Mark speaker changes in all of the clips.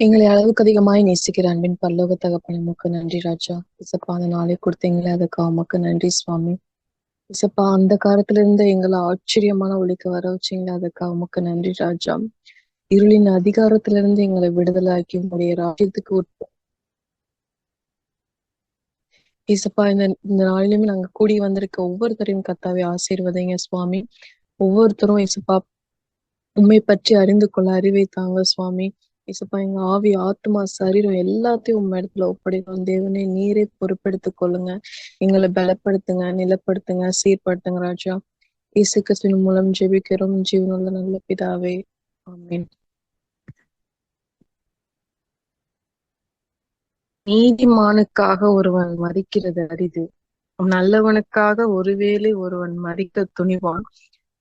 Speaker 1: எங்களை அளவுக்கு அதிகமாய் நேசிக்கிற அன்பின் பரலோக தகப்பனே உமக்கு நன்றி ராஜா. இசப்பா அந்த நாளை கொடுத்தீங்களே அதுக்காக உமக்கு நன்றி சுவாமி. இசப்பா அந்த காலத்துல இருந்து எங்களை ஆச்சரியமான ஒளிக்கு வர வச்சீங்களே அதுக்காக உமக்கு நன்றி ராஜா. இருளின் அதிகாரத்திலிருந்து எங்களை விடுதலாக்கி உங்களுடைய ராஜ்யத்துக்கு இசப்பா இந்த நாளிலுமே நாங்க கூடி வந்திருக்க ஒவ்வொருத்தரையும் கர்த்தாவே ஆசீர்வதிங்க சுவாமி. ஒவ்வொருத்தரும் இசப்பா உம்மை பற்றி அறிந்து கொள்ள அறிவை தாங்க சுவாமி. இசப்பா எங்க ஆவி ஆத்மா சரீரம் எல்லாத்தையும் உங்க இடத்துல ஒப்படைக்கிறோம் தேவனே. நீரே பொறுப்பெடுத்துக் கொள்ளுங்க. எங்களை பலப்படுத்துங்க, நிலப்படுத்துங்க, சீர்படுத்துங்க ராஜா. இயேசு கிறிஸ்துவின் மூலம் ஜெபிக்கிறோம் ஜீவனுள்ள நல்ல பிதாவே, ஆமென். நீதிமானுக்காக ஒருவன் மரிக்கிறது அரிது, நல்லவனுக்காக ஒருவேளை ஒருவன் மரிக்க துணிவான்.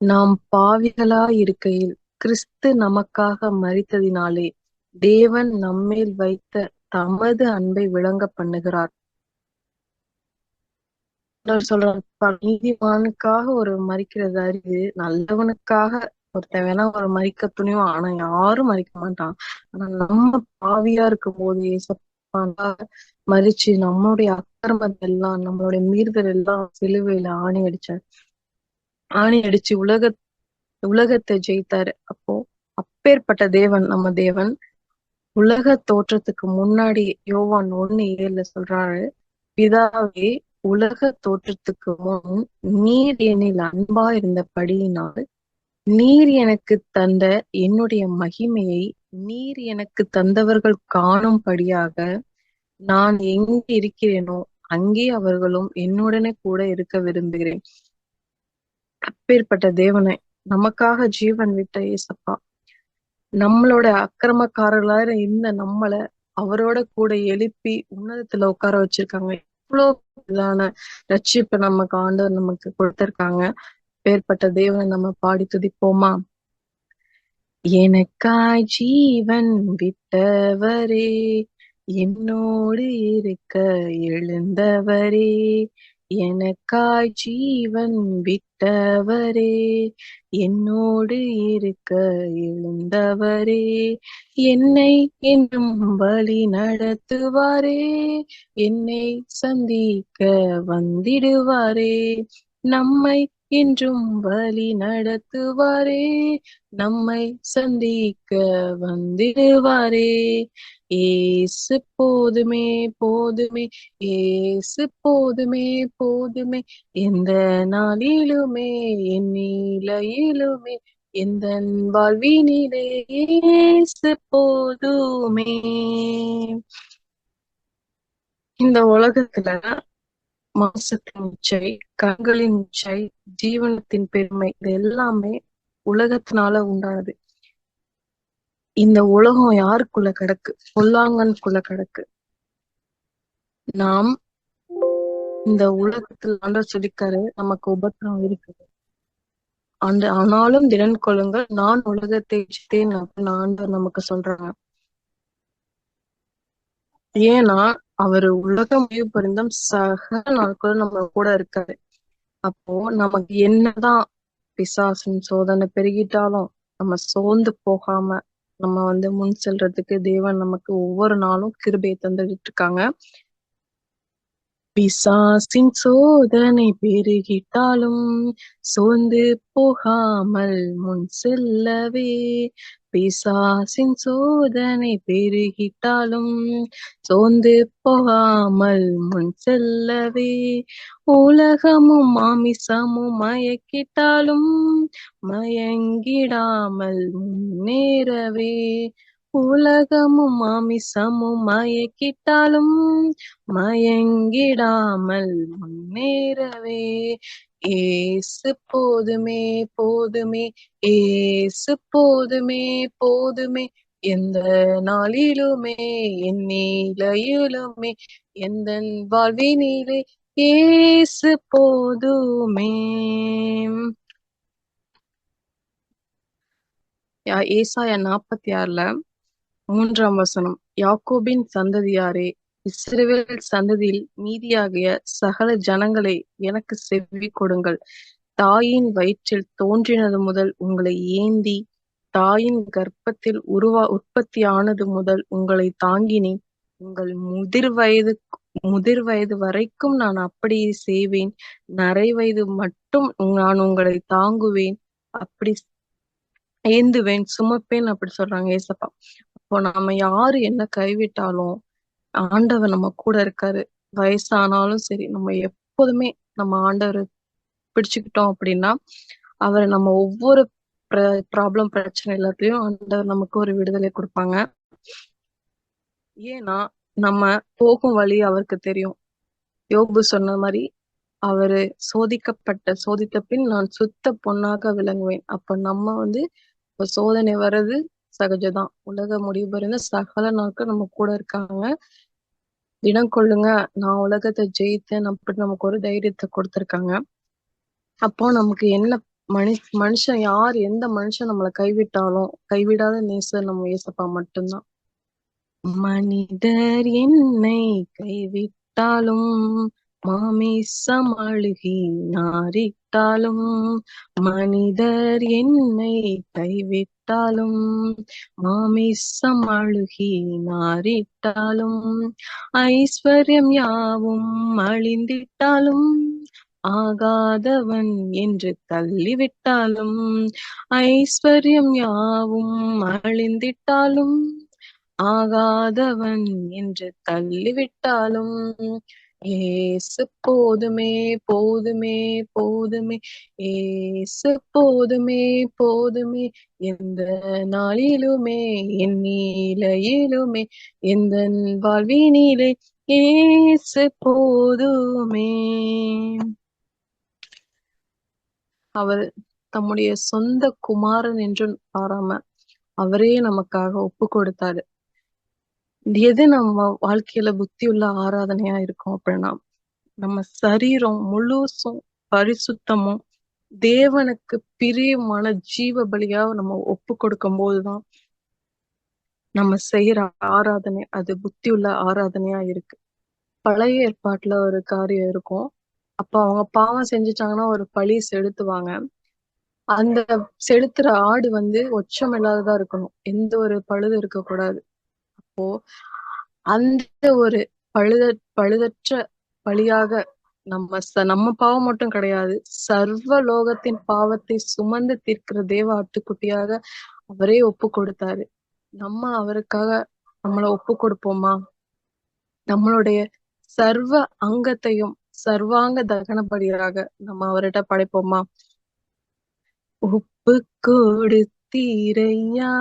Speaker 1: நாம் பாவிகளாய் இருக்கையில் கிறிஸ்து நமக்காக மரித்ததினாலே தேவன் நம்மேல் வைத்த தமது அன்பை விளங்க பண்ணுகிறார். சொல்றார், நீதிமானுக்காக ஒரு மரிக்கிறது அரிது, நல்லவனுக்காக ஒருத்தன் வேணா ஒரு மரிக்க துணிவான், ஆனா யாரும் மரிக்க மாட்டான். ஆனா நம்ம பாவியா இருக்கும் போது ஏசப்பாவுக்காக மரிச்சு நம்மளுடைய அக்கிரமத்தை எல்லாம் நம்மளுடைய மீறுதல் எல்லாம் சிலுவையில ஆணி அடிச்சு உலகத்தை ஜெயித்தாரு. அப்போ அப்பேற்பட்ட தேவன் நம்ம தேவன் உலக தோற்றத்துக்கு முன்னாடி யோவான் 1:7 சொல்றாரு, பிதாவே, உலக தோற்றத்துக்கு முன் நீர் என்னில் அன்பா இருந்தபடியினால் நீர் எனக்கு தந்த என்னுடைய மகிமையை நீர் எனக்கு தந்தவர்கள் காணும்படியாக நான் எங்கே இருக்கிறேனோ அங்கே அவர்களும் என்னுடனே கூட இருக்க விரும்புகிறேன். அப்பேற்பட்ட தேவனை நமக்காக ஜீவன் விட்ட ஏசப்பா நம்மளோட அக்கிரமக்காரர்களா இருந்த நம்மள அவரோட கூட எழுப்பி உன்னதத்துல உட்கார வச்சிருக்காங்க. இவ்வளவு ரட்சிப்பை நமக்கு ஆண்டவர் நமக்கு கொடுத்திருக்காங்க. பேர்பட்ட தேவனை நம்ம பாடி துதிப்போமா? எனக்காய் ஜீவன் விட்டவரே, என்னோடு இருக்க எழுந்தவரே, எனக்காய் ஜீவன் விட்டவரே, என்னோடு இருக்க எழுந்தவரே, என்னை என்றும் வழி நடத்துவாரே, என்னை சந்திக்க வந்திடுவாரே, நம்மை என்றும் வழி நடத்துவாரே, நம்மை சந்திக்க வந்திடுவாரே. ஏசு போதுமே போதுமே, ஏசு போதுமே போதுமே, எந்த நாளிலுமே என் நிலையிலுமே எந்த வாழ்வினிலே ஏசு போதுமே. இந்த உலகத்துல மாசத்தின் இச்சை, கண்களின் இச்சை, ஜீவனத்தின் பெருமை, இது எல்லாமே உலகத்தினால உண்டானது. இந்த உலகம் யாருக்குள்ள கிடக்கு? பொல்லாங்கனுக்குள்ள கிடக்கு. நாம் இந்த உலகத்தில் ஆண்டவர் சொல்லிக்காரு, நமக்கு உபத்திரம் இருக்குது. ஆனாலும் திடன் கொள்ளுங்கள், நான் உலகத்தை ஜெயித்தேன் அப்படின்னு ஆண்டவர் நமக்கு சொல்றாங்க. ஏன்னா அவரு உலகம் முடிவு பரிந்தும் சக நாட்களும் நம்ம கூட இருக்காரு. அப்போ நமக்கு என்னதான் பிசாசின் சோதனை பெருகிட்டாலும் நம்ம சோர்ந்து போகாம நம்ம முன் செல்றதுக்கு தேவன் நமக்கு ஒவ்வொரு நாளும் கிருபையை தந்துட்டு இருக்காங்க. பிசாசின் சோதனை பெருகிட்டாலும் சோர்ந்து போகாமல் முன் செல்லவே, பிசாசின் சோதனை பெருகிட்டாலும் சோர்ந்து போகாமல் முன் செல்லவே, உலகமும் மாமிசமும் மயக்கிட்டாலும் மயங்கிடாமல் முன்னேறவே, உலகமும் மாமிசமும் மயக்கிட்டாலும் மயங்கிடாமல் முன்னேறவே, ஏசு போதுமே போதுமே, ஏசு போதுமே போதுமே, எந்த நாளிலுமே என் நிலையிலுமே எந்த வாழ்வினிலே ஏசு போதுமே. ஏசாயா 46:3 யாக்கோபின் சந்ததியாரே, இஸ்ரவேல் சந்ததியில் மீதியாகிய சகல ஜனங்களை எனக்கு செவி கொடுங்கள். தாயின் வயிற்றில் தோன்றினது முதல் உங்களை ஏந்தி தாயின் கர்ப்பத்தில் உற்பத்தியானது முதல் உங்களை தாங்கினேன். உங்கள் முதிர் வயது வரைக்கும் நான் அப்படியே செய்வேன். நரை வயது மட்டும் நான் உங்களை தாங்குவேன். அப்படி ஏந்துவேன், சுமப்பேன் அப்படி சொல்றாங்க ஏசப்பா. அப்போ நம்ம யாரு என்ன கைவிட்டாலும் ஆண்டவர் நம்ம கூட இருக்காரு. வயசானாலும் சரி, நம்ம எப்போதுமே நம்ம ஆண்டவரை பிடிச்சுக்கிட்டோம் அப்படின்னா, அவர் நம்ம ஒவ்வொரு ப்ராப்ளம் பிரச்சனை எல்லாத்தையும் ஆண்டவர் நமக்கு ஒரு விடுதலை கொடுப்பாங்க. ஏன்னா நம்ம போகும் வழி அவருக்கு தெரியும். யோபு சொன்ன மாதிரி அவரு சோதித்த பின் நான் சுத்த பொன்னாக விளங்குவேன். அப்ப நம்ம இப்ப சோதனை வர்றது சகஜம்தான். உலக முடிவு சகல நாட்கள் நம்ம கூட இருக்காங்க. தினம் கொள்ளுங்க, நான் உலகத்தை ஜெயித்தேன் அப்படி நமக்கு ஒரு தைரியத்தை கொடுத்திருக்காங்க. அப்போ நமக்கு என்ன மனுஷன் யார் எந்த மனுஷன் நம்மளை கைவிட்டாலும் கைவிடாத நேசர் நம்ம ஏசப்பா மட்டும்தான். மனிதர் என்னை கைவிட்டாலும் மாமிசம் அழுகி நாரிட்டாலும், மனிதர் என்னை கைவிட்டாலும் மாமிசம் அழுகி நாரிட்டாலும், ஐஸ்வர்யம் யாவும் அழிந்திட்டாலும் ஆகாதவன் என்று தள்ளிவிட்டாலும், ஐஸ்வர்யம் யாவும் அழிந்திட்டாலும் ஆகாதவன் என்று தள்ளிவிட்டாலும், ஏசு போதுமே போதுமே போதுமே, ஏசு போதுமே போதுமே, எந்த நாளிலுமே என் நீலையிலுமே எந்த வாழ்வினிலே ஏசு போதுமே. அவர் தம்முடைய சொந்த குமாரன் என்று பாராம அவரே நமக்காக ஒப்பு கொடுத்தாரு. எது நம்ம வாழ்க்கையில புத்தியுள்ள ஆராதனையா இருக்கும் அப்படின்னா, நம்ம சரீரம் முழுசும் பரிசுத்தமும் தேவனுக்கு பிரியமான ஜீவ பலியா நம்ம ஒப்பு கொடுக்கும் போதுதான் நம்ம செய்யற ஆராதனை அது புத்தியுள்ள ஆராதனையா இருக்கு. பழைய ஏற்பாட்டுல ஒரு காரியம் இருக்கும். அப்ப அவங்க பாவம் செஞ்சுட்டாங்கன்னா ஒரு பழி செலுத்துவாங்க. அந்த செலுத்துற ஆடு ஒச்சம் இல்லாததா இருக்கணும், எந்த ஒரு பழுது இருக்கக்கூடாது. அப்போ அந்த ஒரு பழுதற்ற பலியாக நம்ம பாவம் மட்டும் கிடையாது, சர்வ லோகத்தின் பாவத்தை சுமந்து தீர்க்கிற தேவ ஆட்டுக்குட்டியாக அவரே ஒப்பு கொடுத்தாரு. நம்ம அவருக்காக நம்மளை ஒப்பு கொடுப்போமா? நம்மளுடைய சர்வ அங்கத்தையும் சர்வாங்க தகன பலியாக நம்ம அவர்கிட்ட படைப்போமா? ஒப்பு கொடுத்தீரையா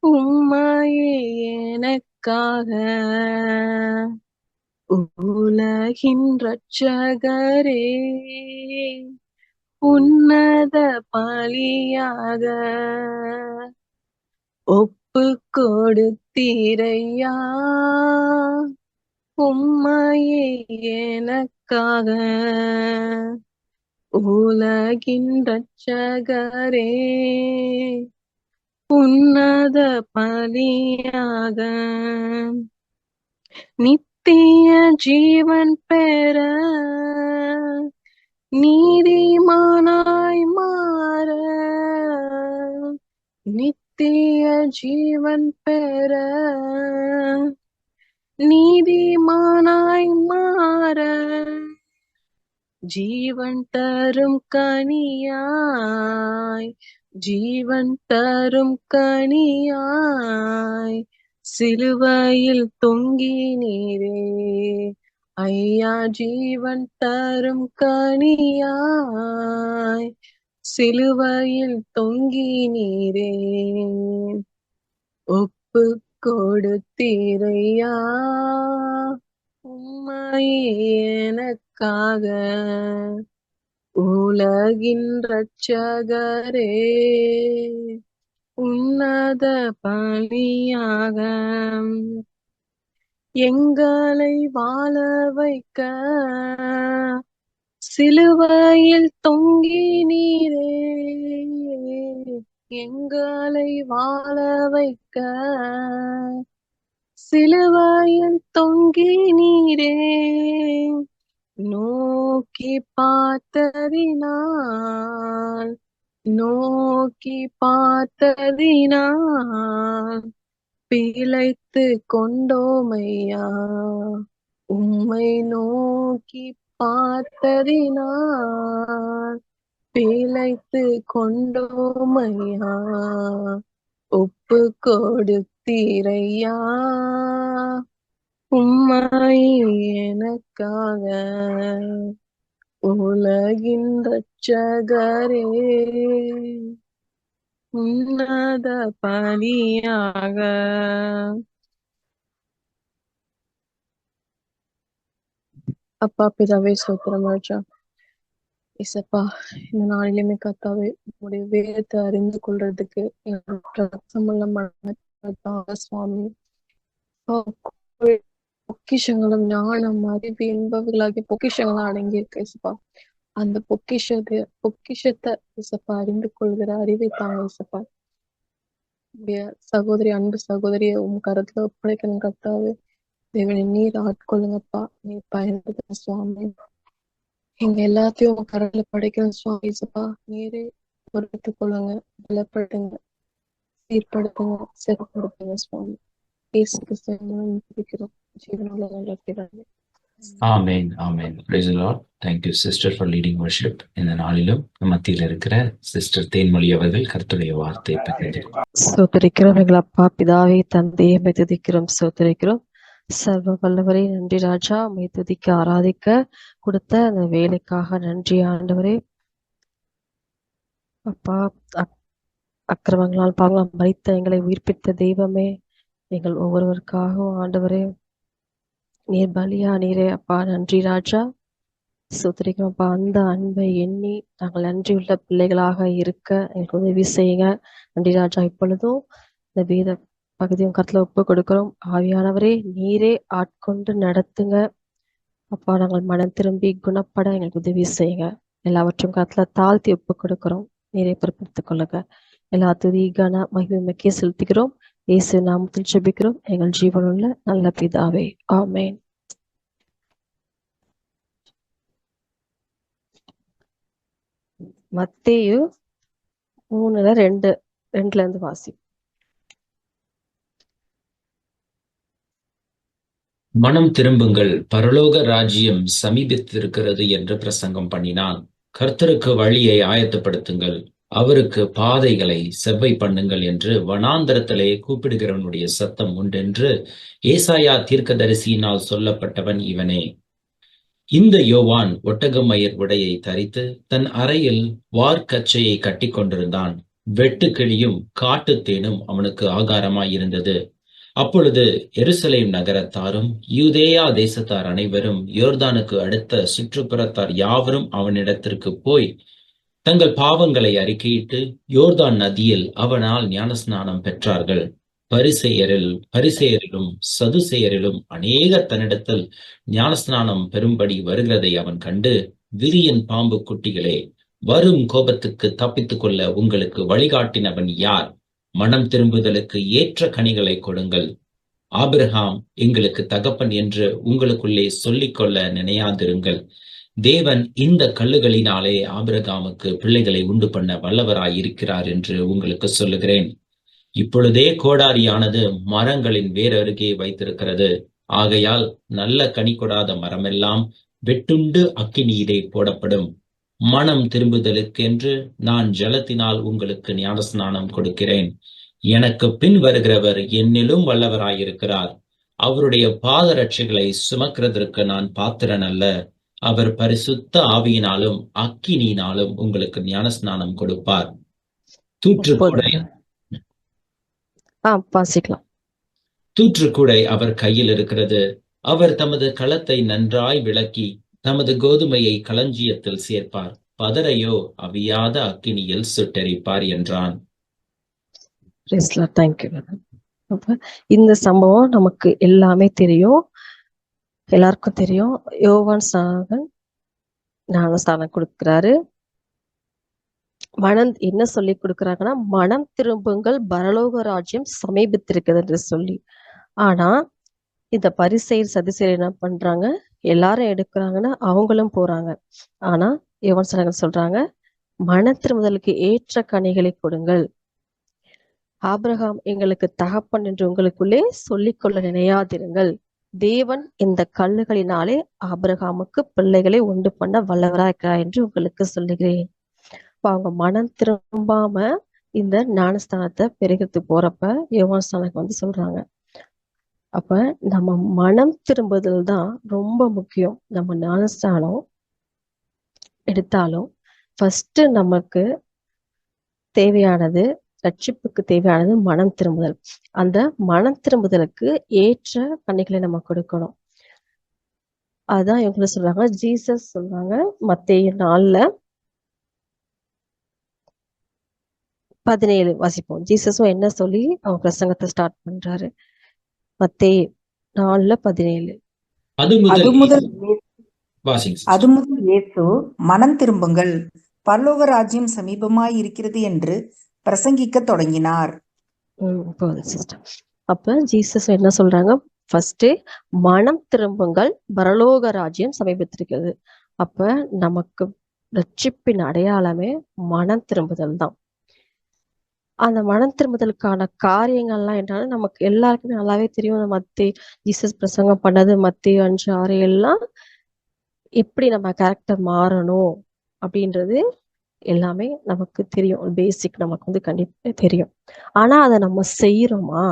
Speaker 1: உம்மையே எனக்காக, உலகின் ரட்சகரே உன்னத பலியாக ஒப்பு கொடுத்தீரையா உம்மையே எனக்காக, உலகின் ரட்சகரே உன்னத பலியாக, நித்திய ஜீவன் பெற நீதிமானாய் மாற, நித்திய ஜீவன் பெற நீதிமானாய் மாற, ஜீவன் தரும் கனியாய் ஜீவன் தரும் கனியாய் சிலுவையில் தொங்கினீரே ஐயா, ஜீவன் தரும் கனியாய் சிலுவையில் தொங்கினீரே, ஒப்பு கொடுத்தீரையா உம்மையே எனக்காக, உலகின் ரட்சகரே உன்னத பலியாக, எங்களை வாழ வைக்க சிலுவையில் தொங்கினீரே, எங்களை வாழ வைக்க சிலுவையில் தொங்கினீரே, நோக்கி பார்த்ததினால் நோக்கி பார்த்ததினால் பிழைத்து கொண்டோமையா. உம்மை நோக்கி பார்த்ததினால் பிழைத்து கொண்டோமையா. ஒப்பு கொடுத்தீரையா உம்மை எனக்காக. உலகின் ரட்சகரே, உன்னத பலியாக. அப்பா பிதாவே ஸ்தோத்திரம் ராஜா. இசப்பா, இந்த நாளிலுமே கர்த்தாவே உங்களுடைய வேதத்தை அறிந்து கொள்றதுக்கு ரசமுள்ள மனதாங்க சுவாமி. பொக்கிஷங்களும் ஞானம் அறிவு என்பவர்களாகிய பொக்கிஷங்களும் அடங்கி இருக்கு இசப்பா. அந்த பொக்கிஷத்தை இசப்பா அறிந்து கொள்கிற அறிவை தாங்க இசப்பா. சகோதரி, அன்பு சகோதரியை உங்க கருத்துல ஒப்படைக்கணும் கர்த்தாவே. தேவனை நீர் ஆட்கொள்ளுங்கப்பா, நீர் பயன்படுத்த சுவாமி. எங்க எல்லாத்தையும் உங்க கருத்துல படைக்கணும் சுவாமி இசப்பா. நீரே பொறுத்துக் கொள்ளுங்க, பலப்படுத்துங்க, சீர்படுத்துங்க, சிறப்படுத்துங்க சுவாமி. இயேசு கிறிஸ்துவின் இருக்கிறோம் ஜீவனுள்ள நல்ல பிதாவே.
Speaker 2: ஆமென், ஆமென். Praise the Lord. Thank you sister for leading worship. இந்த நாளிலும் மத்தியில் இருக்கிற சிஸ்டர் தேன்மொழி அவர்கள் கர்த்தருடைய வார்த்தையை பகிர்ந்திருக்கிறார்.
Speaker 3: ஸ்தோத்திரிக்கிறோம் எங்கள் அப்பா பிதாவே தந்தையை உம்மை துதிக்கிறோம் ஸ்தோத்திரிக்கிறோம். சர்வ வல்லவரே நன்றி ராஜா. உம்மை துதிக்க ஆராதிக்க கொடுத்த அந்த வேலைக்காக நன்றி ஆண்டவரே. அப்பா, அக்கிரமங்களால் பாவங்களால் மரித்த எங்களை உயிர்ப்பித்த தெய்வமே, எங்கள் ஒவ்வொருவருக்காகவும் ஆண்டவரே நீர் பலியா நீரே அப்பா. நன்றி ராஜா. ஸ்தோத்திரிக்கிறோம் அப்பா. அந்த அன்பை எண்ணி நாங்கள் நன்றியுள்ள பிள்ளைகளாக இருக்க எங்களுக்கு உதவி செய்யுங்க. நன்றி ராஜா. இப்பொழுதும் இந்த வேத பகுதியும் கருத்துல ஒப்பு கொடுக்கிறோம். ஆவியானவரே நீரே ஆட்கொண்டு நடத்துங்க அப்பா. நாங்கள் மனம் திரும்பி குணப்பட எங்களுக்கு உதவி செய்யுங்க. எல்லாவற்றும் கருத்துல தாழ்த்தி ஒப்பு கொடுக்கிறோம். நீரே பொறுப்பெடுத்துக் கொள்ளுங்க. எல்லா துதி கன மகிமைக்கே செலுத்துகிறோம். இயேசு நாமத்தில் ஜெபிக்கிறோம் எங்கள் ஜீவனுள்ள நல்ல பிதாவே. ஆமென். மத்தேயு 3:2 வாசி.
Speaker 2: மனம் திரும்புங்கள், பரலோக ராஜ்யம் சமீபித்திருக்கிறது என்று பிரசங்கம் பண்ணினான். கர்த்தருக்கு வழியை ஆயத்தப்படுத்துங்கள், அவருக்கு பாதைகளை செவ்வை பண்ணுங்கள் என்று வனாந்தரத்திலே கூப்பிடுகிறவனுடைய சத்தம் உண்டென்று ஏசாயா தீர்க்கதரிசியினால் சொல்லப்பட்டவன் இவனே. இந்த யோவான் ஒட்டகமயிர் உடையை தரித்து தன் அறையில் வார்க்கச்சையை கட்டி கொண்டிருந்தான். வெட்டுக்கிளியும் காட்டுத்தேனும் அவனுக்கு ஆகாரமாயிருந்தது. அப்பொழுது எருசலேம் நகரத்தாரும் யூதேயா தேசத்தார் அனைவரும் யோர்தானுக்கு அடுத்த சுற்றுப்புறத்தார் யாவரும் அவனிடத்திற்கு போய் தங்கள் பாவங்களை அறிக்கையிட்டு யோர்தான் நதியில் அவனால் ஞானஸ்நானம் பெற்றார்கள். பரிசேயரிலும் சதுசேயரிலும் அநேகர் தன்னிடத்தில் ஞானஸ்நானம் பெறும்படி வருகிறதை அவன் கண்டு, விரியன் பாம்பு குட்டிகளே, வரும் கோபத்துக்கு தப்பித்துக் கொள்ள உங்களுக்கு வழிகாட்டினவன் யார்? மனம் திரும்புதலுக்கு ஏற்ற கனிகளை கொடுங்கள். ஆபிரகாம் எங்களுக்கு தகப்பன் என்று உங்களுக்குள்ளே சொல்லிக் கொள்ள நினையாதிருங்கள். தேவன் இந்த கல்லுகளினாலே ஆபிரகாமுக்கு பிள்ளைகளை உண்டு பண்ண வல்லவராயிருக்கிறார் என்று உங்களுக்கு சொல்லுகிறேன். இப்பொழுதே கோடாரியானது மரங்களின் வேறருகே வைத்திருக்கிறது. ஆகையால் நல்ல கனி கொடாத மரமெல்லாம் வெட்டுண்டு அக்கினியிலே போடப்படும். மனம் திரும்புதலுக்கென்று நான் ஜலத்தினால் உங்களுக்கு ஞானஸ்நானம் கொடுக்கிறேன். எனக்கு பின் வருகிறவர் என்னிலும் வல்லவராயிருக்கிறார். அவருடைய பாதரட்சைகளை சுமக்கிறதற்கு நான் பாத்திரன் அல்ல. அவர் பரிசுத்த ஆவியினாலும் அக்கினியினாலும் உங்களுக்கு ஞானஸ்நானம் கொடுப்பார். தூற்றுக்கூடை அவர் கையில் இருக்கிறது. அவர் தமது களத்தை நன்றாய் விளக்கி தமது கோதுமையை களஞ்சியத்தில் சேர்ப்பார். பதரையோ அவியாத அக்கினியில் சுட்டெரிப்பார் என்றான்.
Speaker 3: இந்த சம்பவம் நமக்கு எல்லாமே தெரியும், எல்லாருக்கும் தெரியும். யோவான் ஸ்நானகன் ஞானஸ்நானம் கொடுக்கிறாரு. என்ன சொல்லி கொடுக்குறாங்கன்னா, மனம் திரும்புங்கள், பரலோக ராஜ்யம் சமீபித்திருக்கிறது என்று சொல்லி. ஆனா இந்த பரிசேயர் சதுசேயர் என்ன பண்றாங்க? எல்லாரும் எடுக்கிறாங்கன்னா அவங்களும் போறாங்க. ஆனா யோவான் ஸ்நானகன் சொல்றாங்க, மன திரும்புதலுக்கு ஏற்ற கனிகளை கொடுங்கள். ஆபிரகாம் எங்களுக்கு தகப்பன் என்று உங்களுக்குள்ளே சொல்லிக்கொள்ள நினையாதிருங்கள். தேவன் இந்த கல்லுகளினாலே ஆபிரகாமுக்கு பிள்ளைகளை உண்டு பண்ண வல்லவரா இருக்கிறார் என்று உங்களுக்கு சொல்லுகிறேன். இப்ப அவங்க மனம் திரும்பாம இந்த ஞானஸ்தானத்தை பெருகிறது போறப்ப யோவான் ஸ்நானக்கு சொல்றாங்க. அப்ப நம்ம மனம் திரும்புதல் தான் ரொம்ப முக்கியம். நம்ம ஞானஸ்தானம் எடுத்தாலும் ஃபர்ஸ்ட் நமக்கு தேவையானது, ரட்சிப்புக்கு தேவையானது மனம் திரும்புதல். அந்த மனம் திரும்புதலுக்கு ஏற்ற கனிகளை நம்ம கொடுக்கணும். அதான் இவங்க சொல்றாங்க, ஜீசஸ் சொல்றாங்க மத்தேயு 4:17 வாசிப்போம். ஜீசஸும் என்ன சொல்லி அவங்க பிரசங்கத்தை ஸ்டார்ட் பண்றாரு. மத்தேயு 4:17.
Speaker 2: அது முதல்
Speaker 4: இயேசு மனம் திரும்புங்கள், பரலோக ராஜ்யம் சமீபமாய் இருக்கிறது என்று பிரசங்கிக்க தொடங்கினார்.
Speaker 3: அப்ப ஜீசஸ் என்ன சொல்றாங்க? ஃபர்ஸ்ட் மனம் திரும்புங்கள், பரலோக ராஜ்யம் சமீபத்திருக்கிறது. அப்ப நமக்கு ரட்சிப்பின் அடையாளமே மனம் திரும்புதல் தான். அந்த மனம் திரும்புதலுக்கான காரியங்கள்லாம் என்னன்னா நமக்கு எல்லாருக்குமே நல்லாவே தெரியும். மத்தேயு ஜீசஸ் பிரசங்கம் பண்ணது மத்தேயு 5:6 எல்லாம் எப்படி நம்ம கேரக்டர் மாறணும் அப்படின்றது எல்லாமே நமக்கு தெரியும். பேசிக் நமக்கு கண்டிப்பா தெரியும். ஆனா அதை நம்ம செய்யறோமா,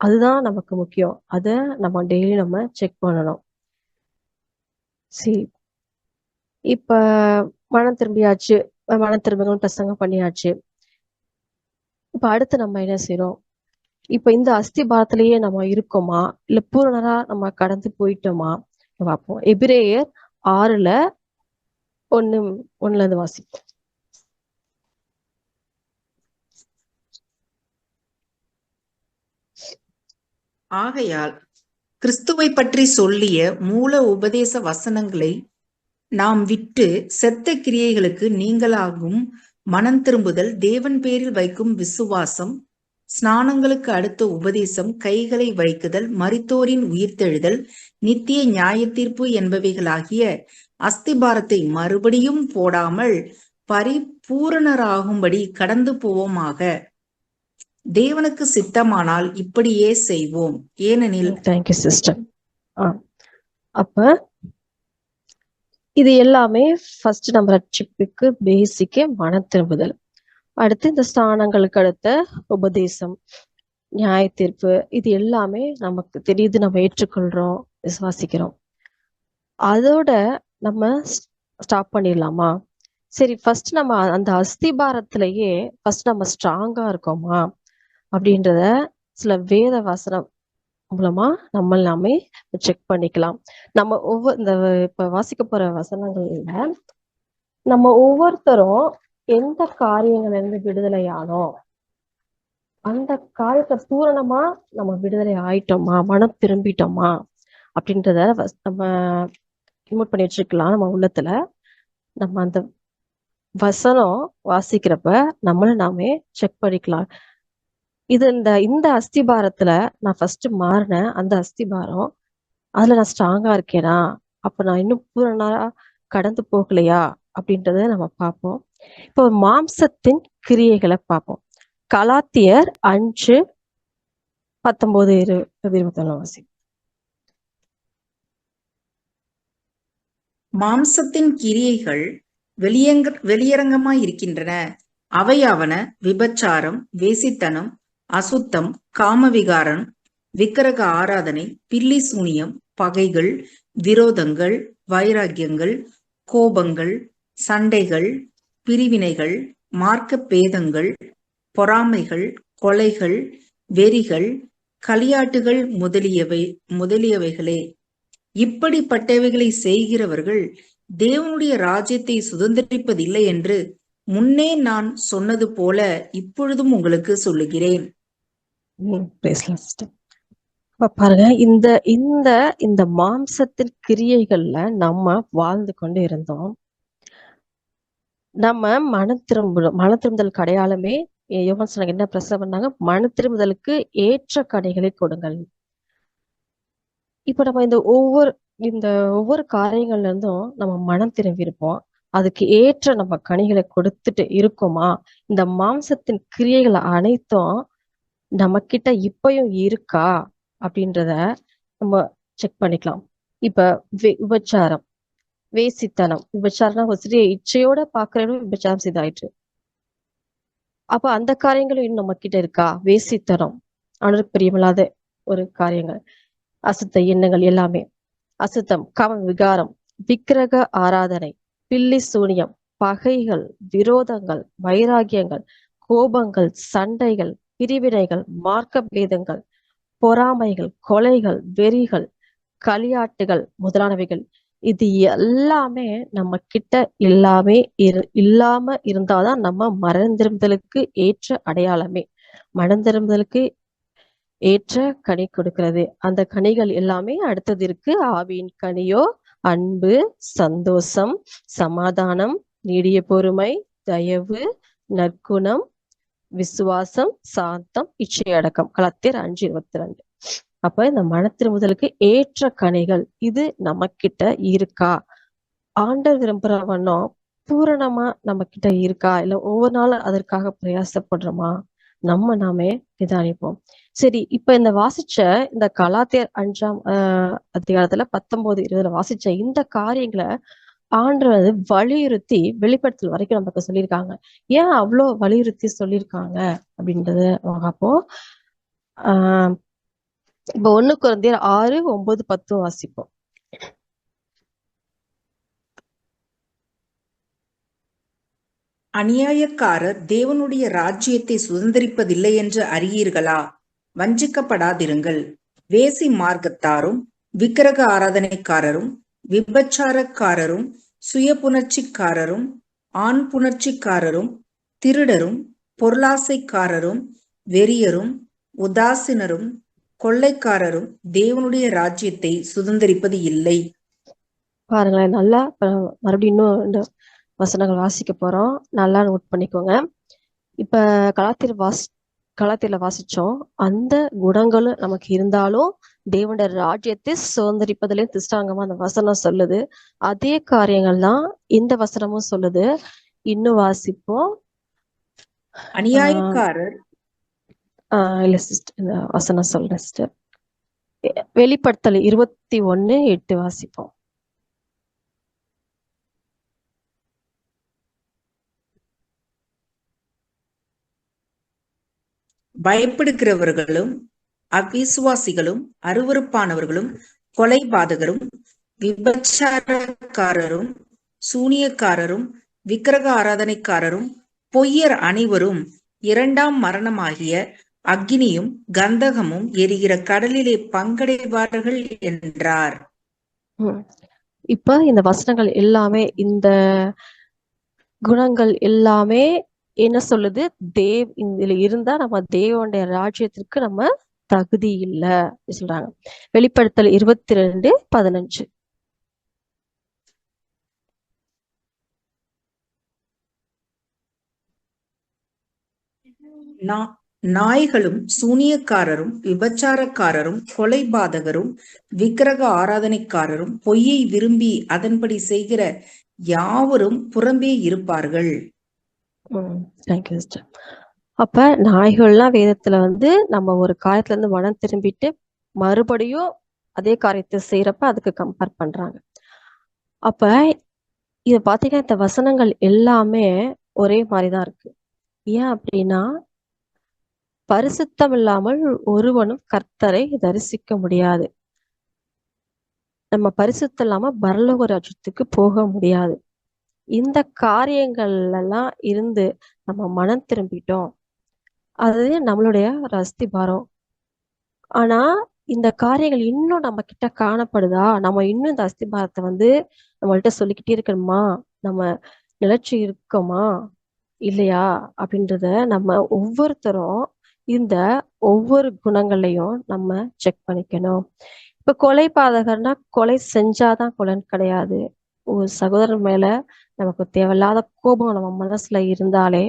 Speaker 3: அதுதான் நமக்கு முக்கியம். அதை நம்ம டெய்லி நம்ம செக் பண்ணணும். சரி, இப்ப மனம் திரும்பியாச்சு, மனம் திரும்புங்கள் பிரசங்கம் பண்ணியாச்சு. இப்ப அடுத்து நம்ம என்ன செய்யறோம்? இப்ப இந்த அஸ்திபாரத்திலேயே நம்ம இருக்கோமா, இல்ல பூரணரா நம்ம கடந்து போயிட்டோமா பார்ப்போம். எபிரேயர் 6:1 வாசிப்போம்.
Speaker 4: ஆகையால் கிறிஸ்துவை பற்றி சொல்லிய மூல உபதேச வசனங்களை நாம் விட்டு செத்த கிரியைகளுக்கு நீங்களாகும் மனம் திரும்புதல், தேவன் பேரில் வைக்கும் விசுவாசம், ஸ்நானங்களுக்கு அடுத்த உபதேசம், கைகளை வைக்குதல், மரித்தோரின் உயிர்த்தெழுதல், நித்திய நியாய தீர்ப்பு என்பவைகளாகிய அஸ்திபாரத்தை மறுபடியும் போடாமல் பரிபூரணராகும்படி கடந்து போவோமாக. தேவனுக்கு சித்தமானால் இப்படியே செய்வோம். ஏனெனில்
Speaker 3: தேங்க்யூ சிஸ்டர். அப்ப இது எல்லாமே ஃபர்ஸ்ட் நம்ம ரட்சிப்புக்கு பேசிக்கே மன திரும்புதல். அடுத்து இந்த ஸ்தானங்களுக்கு அடுத்த உபதேசம், நியாய தீர்ப்பு, இது எல்லாமே நமக்கு தெரியுது, நம்ம ஏற்றுக்கொள்றோம், விசுவாசிக்கிறோம். அதோட நம்ம ஸ்டாப் பண்ணிடலாமா? சரி, ஃபர்ஸ்ட் நம்ம அந்த அஸ்திபாரத்திலேயே ஃபர்ஸ்ட் நம்ம ஸ்ட்ராங்கா இருக்கோமா அப்படின்றத சில வேத வசனம் மூலமா நம்ம எல்லாமே செக் பண்ணிக்கலாம். நம்ம இந்த இப்ப வாசிக்க போற வசனங்கள்ல நம்ம ஒவ்வொருத்தரும் எந்த காரியங்கள்ல இருந்து விடுதலையானோம், அந்த காரியத்தை பூரணமா நம்ம விடுதலை ஆயிட்டோமா, மனம் திரும்பிட்டோமா அப்படின்றத நம்ம இன்வெர்ட் பண்ணி வச்சிருக்கலாம் நம்ம உள்ளத்துல. நம்ம அந்த வசனம் வாசிக்கிறப்ப நம்மள நாமே செக் பண்ணிக்கலாம். இது இந்த அஸ்திபாரத்துல நான் ஃபர்ஸ்ட் மாறினேன், அந்த அஸ்திபாரம் அதுல நான் ஸ்ட்ராங்கா இருக்கேனா, அப்ப நான் இன்னும் பூரணா கடந்து போகலையா அப்படின்றத நம்ம பார்ப்போம். இப்போ மாம்சத்தின் கிரியைகளை பார்ப்போம். கலாத்தியர் 5:19-21
Speaker 4: மாம்சத்தின் கிரியைகள் வெளியரங்கமாய் இருக்கின்றன. அவையாவன விபச்சாரம், வேசித்தனம், அசுத்தம், காமவிகாரம், விக்கிரக ஆராதனை, பில்லி சூனியம், பகைகள், விரோதங்கள், வைராக்கியங்கள், கோபங்கள், சண்டைகள், பிரிவினைகள், மார்க்க பேதங்கள், பொறாமைகள், கொலைகள், வெறிகள், களியாட்டுகள் முதலியவைகளே. இப்படிப்பட்டவைகளை செய்கிறவர்கள் தேவனுடைய ராஜ்யத்தை சுதந்திரிப்பதில்லை என்று முன்னே நான் சொன்னது போல இப்பொழுதும் உங்களுக்கு சொல்லுகிறேன்.
Speaker 3: பாருங்க, இந்த மாம்சத்தின் கிரியைகள்ல நம்ம வாழ்ந்து கொண்டு இருந்தோம். நம்ம மன திரும்புதலுக்கு அடையாளமே யோவான் என்ன பிரசவம் பண்ணாங்க? மன திரும்புதலுக்கு ஏற்ற கனிகளை கொடுங்கள். இப்ப நம்ம இந்த ஒவ்வொரு காரியங்கள்ல இருந்தும் நம்ம மனம் திரும்பி இருப்போம். அதுக்கு ஏற்ற நம்ம கனிகளை கொடுத்துட்டு இருக்கோமா? இந்த மாம்சத்தின் கிரியைகள் அனைத்தும் நம்ம கிட்ட இப்பயும் இருக்கா அப்படின்றத நம்ம செக் பண்ணிக்கலாம். இப்ப விபச்சாரம், வேசித்தனம், விபச்சாரம்னா ஒரு சிறிய இச்சையோட பாக்குறவங்க விபச்சாரம் செய்தாயிற்று. அப்ப அந்த காரியங்களும் இன்னும் நம்ம கிட்ட இருக்கா? வேசித்தனம், அவனுக்கு பிரியமில்லாத ஒரு காரியங்கள், அசுத்த எண்ணங்கள் எல்லாமே, அசுத்தம், காம விகாரம், விக்கிரக ஆராதனை, பில்லி சூனியம், பகைகள், விரோதங்கள், வைராகியங்கள், கோபங்கள், சண்டைகள், பிரிவினைகள், மார்க்க பேதங்கள், பொறாமைகள், கொலைகள், வெறிகள், களியாட்டுகள் முதலானவைகள். இது எல்லாமே நம்ம கிட்ட இல்லாம இருந்தாதான் நம்ம மனந்திரும்புதலுக்கு ஏற்ற அடையாளமே. மனந்திரும்புதலுக்கு ஏற்ற கனி கொடுக்கிறது. அந்த கனிகள் எல்லாமே அடுத்தது இருக்கு. ஆவியின் கனியோ அன்பு, சந்தோஷம், சமாதானம், நீடிய பொறுமை, தயவு, நற்குணம், விசுவாசம், சாந்தம், இச்சையடக்கம். கலாத்தியர் 5:22. அப்ப இந்த மனத்திரும்புதலுக்கு ஏற்ற கனிகள் இது நம்ம கிட்ட இருக்கா? ஆண்டவர் விரும்புற வண்ணம் பூரணமா நம்ம கிட்ட இருக்கா? இல்ல ஒவ்வொரு நாளும் அதற்காக பிரயாசப்படுறோமா? நாமே நிதானிப்போம். சரி, இப்ப இந்த வாசிச்ச இந்த கலாத்தியர் 5ஆம் அதிகாரத்துல 19-20 வாசிச்ச இந்த காரியங்களை ஆண்டவர் வலியுறுத்தி வெளிப்படுத்தல் வரைக்கும் நமக்கு சொல்லியிருக்காங்க. ஏன் அவ்வளோ வலியுறுத்தி சொல்லியிருக்காங்க அப்படின்றத பார்ப்போம். இப்ப 1 கொரிந்தியர் 6, 9, 10 வாசிப்போம்.
Speaker 4: அநியாயக்காரர் தேவனுடைய ராஜ்யத்தை சுதந்திரிப்பதில்லை என்று அறியீர்களா? வஞ்சிக்கப்படாதிருங்கள். வேசி மார்க்கத்தாரும், விக்கிரக ஆராதனைக்காரரும், விபச்சாரக்காரரும், சுய புணர்ச்சிக்காரரும், ஆண் புணர்ச்சிக்காரரும், திருடரும், பொருளாசைக்காரரும், வெறியரும், உதாசீனரும், கொள்ளைக்காரரும் தேவனுடைய ராஜ்யத்தை சுதந்திரிப்பது இல்லை.
Speaker 3: பாருங்களேன், நல்லா மறுபடியும் இன்னும் இந்த வசனங்கள் வாசிக்க போறோம். நல்லா நோட் பண்ணிக்கோங்க. இப்ப கலாத்தியர்ல வாசிச்சோம். அந்த குணங்களும் நமக்கு இருந்தாலும் தேவனுடைய ராஜ்யத்தை சுதந்திரிப்பதிலே திஷ்டாங்கமா அந்த வசனம் சொல்லுது. அதே காரியங்கள் தான் இந்த வசனமும் சொல்லுது. இன்னும் வாசிப்போம்.
Speaker 4: அநியாயக்காரர்
Speaker 3: இல்ல சிஸ்டர், இந்த வசனம் சொல்றேன் சிஸ்டர். வெளிப்படுத்தல் 21:8 வாசிப்போம்.
Speaker 4: பயப்படுகிறவர்களும், அவிசுவாசிகளும், அருவருப்பானவர்களும், கொலைபாதகரும், விபச்சாரக்காரரும், சூனியக்காரரும், விக்கிரக ஆராதனைக்காரரும், பொய்யர் அனைவரும் 2ஆம் மரணமாகிய அக்கினியும் கந்தகமும் எரிகிற கடலிலே பங்கடைவார்கள் என்றார்.
Speaker 3: இப்ப இந்த வசனங்கள் எல்லாமே, இந்த குணங்கள் எல்லாமே என்ன சொல்லுது? இதுல இருந்தா நம்ம தேவனுடைய ராஜ்யத்திற்கு நம்ம தகுதி இல்லை சொல்றாங்க. வெளிப்படுத்தல் 22:15.
Speaker 4: நாய்களும், சூனியக்காரரும், விபச்சாரக்காரரும், கொலைபாதகரும், விக்கிரக ஆராதனைக்காரரும், பொய்யை விரும்பி அதன்படி செய்கிற யாவரும் புறம்பே இருப்பார்கள்.
Speaker 3: Thank you sister. அப்ப நாய்கள்லாம் வேதத்துல நம்ம ஒரு காரியத்துல இருந்து மனம் திரும்பிட்டு மறுபடியும் அதே காரியத்தை செய்யறப்ப அதுக்கு கம்பேர் பண்றாங்க. அப்ப இத பாத்தீங்கன்னா இந்த வசனங்கள் எல்லாமே ஒரே மாதிரிதான் இருக்கு. ஏன் அப்படின்னா, பரிசுத்தம் இல்லாமல் ஒருவனும் கர்த்தரை தரிசிக்க முடியாது. நம்ம பரிசுத்தம் இல்லாம பரலோக ராஜ்யத்துக்கு போக முடியாது. இந்த காரியங்கள் எல்லாம் இருந்து நம்ம மனம் திரும்பிட்டோம், அது நம்மளுடைய அஸ்திபாரம். ஆனா இந்த காரியங்கள் இன்னும் நம்ம கிட்ட காணப்படுதா? நம்ம இன்னும் இந்த அஸ்திபாரத்தை நம்மள்கிட்ட சொல்லிக்கிட்டே இருக்கணுமா? நம்ம நிலைச்சு இருக்கோமா இல்லையா அப்படின்றத நம்ம ஒவ்வொருத்தரும் இந்த ஒவ்வொரு குணங்களையும் நம்ம செக் பண்ணிக்கணும். இப்ப கொலைபாதகர்னா கொலை செஞ்சாதான் கொலைன்னு கிடையாது. ஒரு சகோதரன் மேல நமக்கு தேவையில்லாத கோபம் நம்ம மனசுல இருந்தாலே,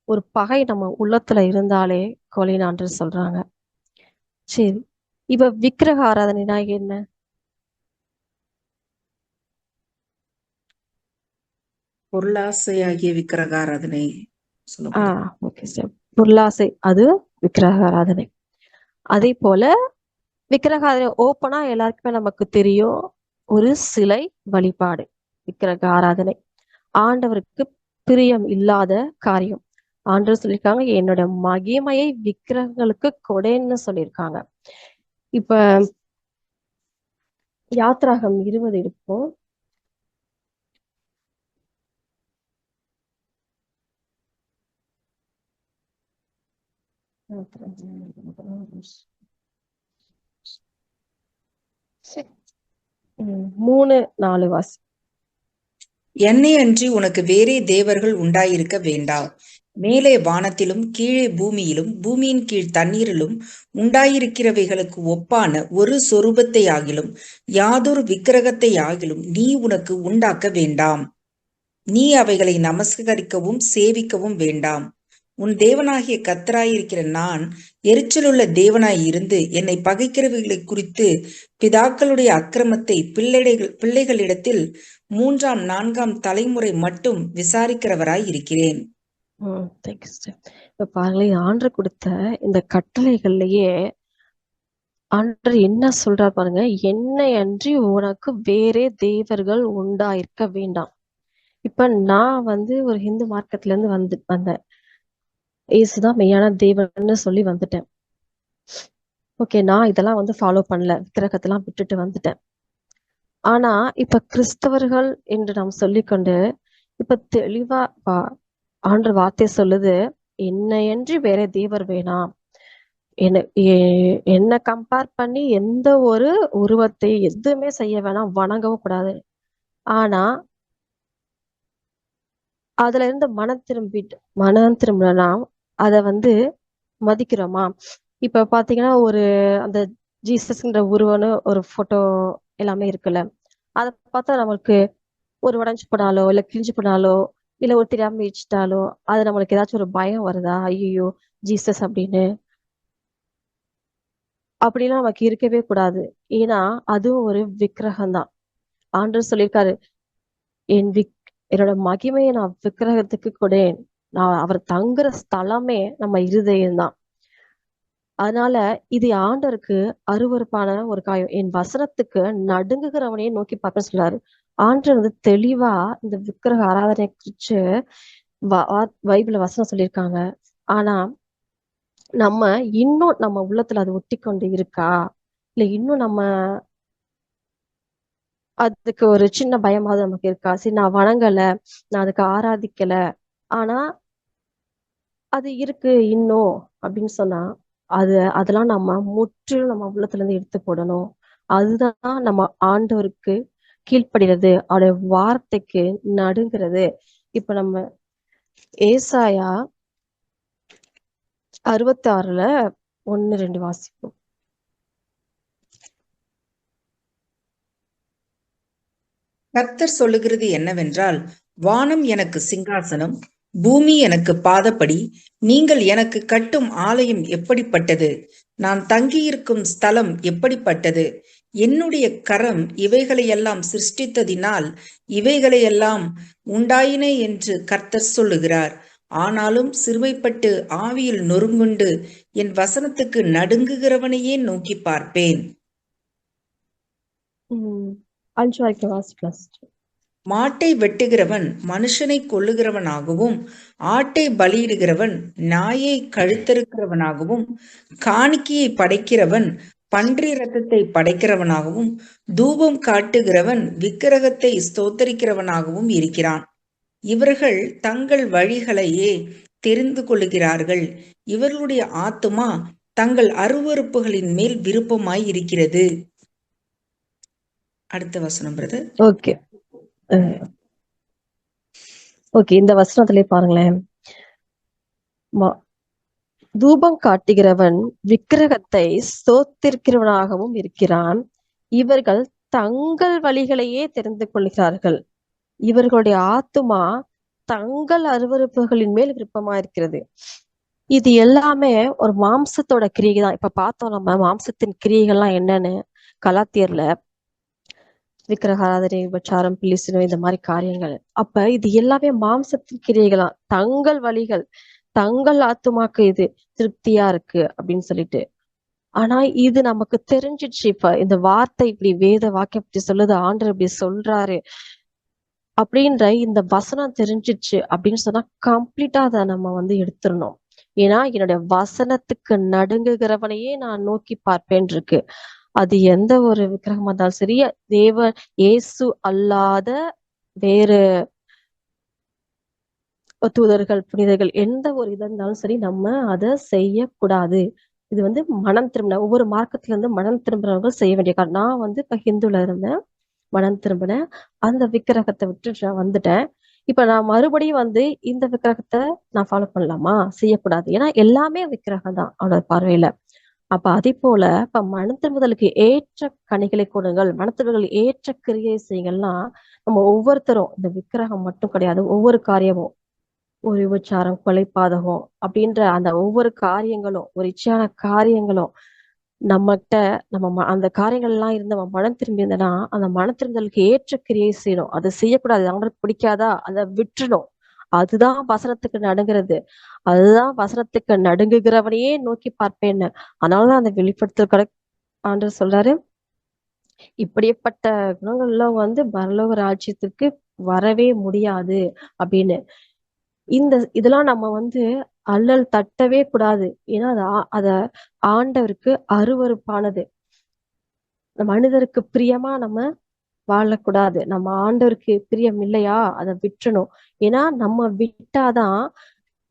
Speaker 3: ஒரு பகை நம்ம உள்ளத்துல இருந்தாலே கொலைனான்று சொல்றாங்க. சரி, இப்ப விக்கிரக ஆராதனைனா என்ன?
Speaker 4: பொருளாசையாகிய விக்கிரகாராதனை சொல்லப்படுது.
Speaker 3: Okay sir. பொருளாசை அது விக்கிரக ஆராதனை. அதே போல விக்கிரக ஆராதனை ஓப்பனா எல்லாருக்குமே நமக்கு தெரியும், ஒரு சிலை வழிபாடு விக்கிரக ஆராதனை ஆண்டவருக்கு பிரியம் இல்லாத காரியம். ஆண்டவர் சொல்லியிருக்காங்க, என்னோட மகிமையை விக்கிரகங்களுக்கு கொடைன்னு சொல்லியிருக்காங்க. இப்ப யாத்ராகம் 20 இருக்கும். சரி. 3-4 வாசி.
Speaker 4: என்னை அன்றி உனக்கு வேறே தேவர்கள் உண்டாயிருக்க வேண்டாம். மேலே வானத்திலும் கீழே பூமியிலும் பூமியின் கீழ் தண்ணீரிலும் உண்டாயிருக்கிறவைகளுக்கு ஒப்பான ஒரு சொரூபத்தை ஆகிலும் யாதொரு விக்கிரகத்தை ஆகிலும் நீ உனக்கு உண்டாக்க வேண்டாம். நீ அவைகளை நமஸ்கரிக்கவும் சேவிக்கவும் வேண்டாம். உன் தேவனாகிய கர்த்தராயிருக்கிற நான் எரிச்சலுள்ள தேவனாய் இருந்து என்னை பகைக்கிறவைகளை குறித்து பிதாக்களுடைய அக்கிரமத்தை பிள்ளைகளிடத்தில் 3ஆம் 4ஆம் தலைமுறை மட்டும் விசாரிக்கிறவராய் இருக்கிறேன்.
Speaker 3: இப்ப பாருங்களேன், ஆண்டவர் கொடுத்த இந்த கட்டளைகள்லயே ஆண்டவர் என்ன சொல்றார் பாருங்க, என்னை அன்றி உனக்கு வேறே தேவர்கள் உண்டாயிருக்க வேண்டாம். இப்ப நான் ஒரு ஹிந்து மார்க்கெட்ல இருந்து வந்தேன். இயேசுதான் மெய்யான தேவன்னு சொல்லி வந்துட்டேன். ஓகே, நான் இதெல்லாம் ஃபாலோ பண்ணல, விக்கிரகத்தெல்லாம் விட்டுட்டு வந்துட்டேன். ஆனா இப்ப கிறிஸ்தவர்கள் என்று நாம் சொல்லிக்கொண்டு இப்ப தெளிவா ஆண்டவர் வார்த்தை சொல்லுது, என்னையன்றி வேற தேவர் வேணாம். என்ன கம்பேர் பண்ணி எந்த ஒரு உருவத்தை எதுவுமே செய்ய வேணாம், வணங்கவும் கூடாது. ஆனா அதுல இருந்து மனம் திரும்பினா அத மதிக்கிறோமா? இப்ப பாத்தீங்கன்னா அந்த ஜீசஸ்ன்ற உருவன்னு ஒரு போட்டோ எல்லாமே இருக்குல்ல, அதை பார்த்தா நம்மளுக்கு ஒரு உடஞ்சு போனாலோ இல்ல கிழிஞ்சு போனாலோ இல்ல ஒரு தெரியாம இடிச்சிட்டாலோ அது நம்மளுக்கு ஏதாச்சும் ஒரு பயம் வருதா? ஐயோ ஜீசஸ் அப்படின்னு அப்படிலாம் நமக்கு இருக்கவே கூடாது. ஏன்னா அதுவும் ஒரு விக்கிரகம் தான். ஆண்டவர் சொல்லியிருக்காரு, என்னோட மகிமையை நான் விக்கிரகத்துக்கு கொடேன். நான் அவர் தங்குற ஸ்தலமே நம்ம இருதயம் தான். அதனால இது ஆண்டவருக்கு அருவருப்பான ஒரு காயம். என் வசனத்துக்கு நடுங்குகிறவனையே நோக்கி பார்ப்பேன்னு சொல்றாரு. ஆண்டவர் தெளிவா இந்த விக்கிரக ஆராதனை குறிச்சு பைபிள்ல வசனம் சொல்லியிருக்காங்க. ஆனா நம்ம இன்னும் நம்ம உள்ளத்துல அது ஒட்டி கொண்டு இருக்கா, இல்ல இன்னும் நம்ம அதுக்கு ஒரு சின்ன பயமாவது நமக்கு இருக்கா? சரி, நான் வணங்கல, நான் அதுக்கு ஆராதிக்கல, ஆனா அது இருக்கு இன்னும் அப்படின்னு சொன்னா அதெல்லாம் நம்ம முற்றிலும் நம்ம உள்ளத்துல இருந்து எடுத்து போடணும். அதுதான் நம்ம ஆண்டவருக்கு கீழ்ப்படுகிறது, அவருடைய வார்த்தைக்கு நடுங்கிறது. இப்ப நம்ம ஏசாயா 66 1-2 வாசிப்போம்.
Speaker 4: கர்த்தர் சொல்லுகிறது என்னவென்றால், வானம் எனக்கு சிங்காசனம், பூமி எனக்கு பாதப்படி. நீங்கள் எனக்கு கட்டும் ஆலயம் எப்படிப்பட்டது? நான் தங்கியிருக்கும் ஸ்தலம் எப்படிப்பட்டது? என்னுடைய கரம் இவைகளையெல்லாம் சிருஷ்டித்ததினால் இவைகளையெல்லாம் உண்டாயின என்று கர்த்தர் சொல்லுகிறார். ஆனாலும் சிறுமைப்பட்டு ஆவியில் நொறுங்குண்டு என் வசனத்துக்கு நடுங்குகிறவனையே நோக்கி பார்ப்பேன்.
Speaker 3: 5 வரைக்கும் வாசிக்கலாம்.
Speaker 4: மாட்டை வெட்டுகிறவன் மனுஷனை கொல்லுகிறவனாகவும், ஆட்டை பலியிடுகிறவன் நாயை கழுத்தறுக்கிறவனாகவும், காணிக்கையை படைக்கிறவன் பன்றி இரத்தத்தை படைக்கிறவனாகவும், தூபம் காட்டுகிறவன் விக்கிரகத்தை ஸ்தோத்தரிக்கிறவனாகவும் இருக்கிறான். இவர்கள் தங்கள் வழிகளையே தெரிந்து கொள்ளுகிறார்கள். இவர்களுடைய ஆத்துமா தங்கள் அருவருப்புகளின் மேல் விருப்பமாய் இருக்கிறது. அடுத்த வசனம் பிரதர்.
Speaker 3: ஓகே, இந்த வசனத்திலே பாருங்களேன், தூபம் காட்டுகிறவன் விக்கிரகத்தை ஸ்தோத்திரிக்கிறவனாகவும் இருக்கிறான். இவர்கள் தங்கள் வழிகளையே தெரிந்து கொள்கிறார்கள். இவர்களுடைய ஆத்துமா தங்கள் அருவருப்புகளின் மேல் விருப்பமா இருக்கிறது. இது எல்லாமே ஒரு மாம்சத்தோட கிரியை தான். இப்ப பார்த்தோம் நம்ம மாம்சத்தின் கிரியைகள்லாம் என்னன்னு கலாத்தியர்ல விக்கிரகாராதனை, விபச்சாரம், பில்லிசனம், இந்த மாதிரி காரியங்கள். அப்ப இது எல்லாமே மாம்சத்தின் கிரியைகளா, தங்கள் வழிகள், தங்கள் ஆத்துமாக்கு இது திருப்தியா இருக்கு அப்படின்னு சொல்லிட்டு. ஆனா இது நமக்கு தெரிஞ்சிடுச்சு. இப்ப இந்த வார்த்தை இப்படி வேத வாக்கியம் இப்படி சொல்லுது, ஆண்டவர் இப்படி சொல்றாரு அப்படின்ற இந்த வசனம் தெரிஞ்சிடுச்சு அப்படின்னு சொன்னா கம்ப்ளீட்டா அதை நம்ம வந்து எடுத்துடணும். ஏன்னா என்னுடைய வசனத்துக்கு நடுங்குகிறவனையே நான் நோக்கி பார்ப்பேன் இருக்கு. அது எந்த ஒரு விக்கிரகமா இருந்தாலும் சரி, இயேசு அல்லாத வேறு தூதர்கள், புனிதர்கள், எந்த ஒரு இதா இருந்தாலும் சரி, நம்ம அதை செய்யக்கூடாது. இது வந்து மனம் திரும்பின ஒவ்வொரு மார்க்கத்துல இருந்து மனம் திரும்புறவர்கள் செய்ய வேண்டிய காரணம். நான் வந்து இப்ப ஹிந்துல இருந்தேன், மனம் திரும்பினேன், அந்த விக்கிரகத்தை விட்டு நான் வந்துட்டேன். இப்ப நான் மறுபடியும் வந்து இந்த விக்கிரகத்தை நான் ஃபாலோ பண்ணலாமா? செய்யக்கூடாது. ஏன்னா எல்லாமே விக்கிரகம் தான் அவனோட பார்வையில. அப்ப அதே போல இப்ப மனம் திரும்புதலுக்கு ஏற்ற கனிகளை கொடுங்கள், மனத்திரும்புதலுக்கு ஏற்ற கிரியை செய்யுங்கள்லாம் நம்ம ஒவ்வொருத்தரும், இந்த விக்கிரகம் மட்டும் கிடையாது, ஒவ்வொரு காரியமும், ஒரு விபச்சாரம், கொலைபாதகம் அப்படின்ற அந்த ஒவ்வொரு காரியங்களும், ஒரு இச்சையான காரியங்களும் நம்மகிட்ட அந்த காரியங்கள் எல்லாம் இருந்து நம்ம மனம் திரும்பி இருந்தனா, அந்த மன திரும்புதலுக்கு ஏற்ற கிரியை செய்யணும். அதை செய்யக்கூடாது, அவங்களுக்கு பிடிக்காதா அதை விட்டுணும். அதுதான் வசனத்துக்கு நடுங்கிறது. அதுதான் வசனத்துக்கு நடுங்குகிறவனையே நோக்கி பார்ப்பேன்னு. அதனாலதான் அந்த வெளிப்படுத்தல் ஆண்டவர் சொல்றாரு, இப்படிப்பட்ட குணங்கள்லாம் வந்து பரலோக ராஜ்யத்திற்கு வரவே முடியாது அப்படின்னு. இதெல்லாம் நம்ம வந்து அல்லல் தட்டவே கூடாது. ஏன்னா அத ஆண்டவருக்கு அருவருப்பானது. மனிதருக்கு பிரியமா நம்ம வாழக்கூடாது. நம்ம ஆண்டவருக்கு பிரியம் இல்லையா, அதை விட்டுணும். ஏன்னா நம்ம விட்டாதான்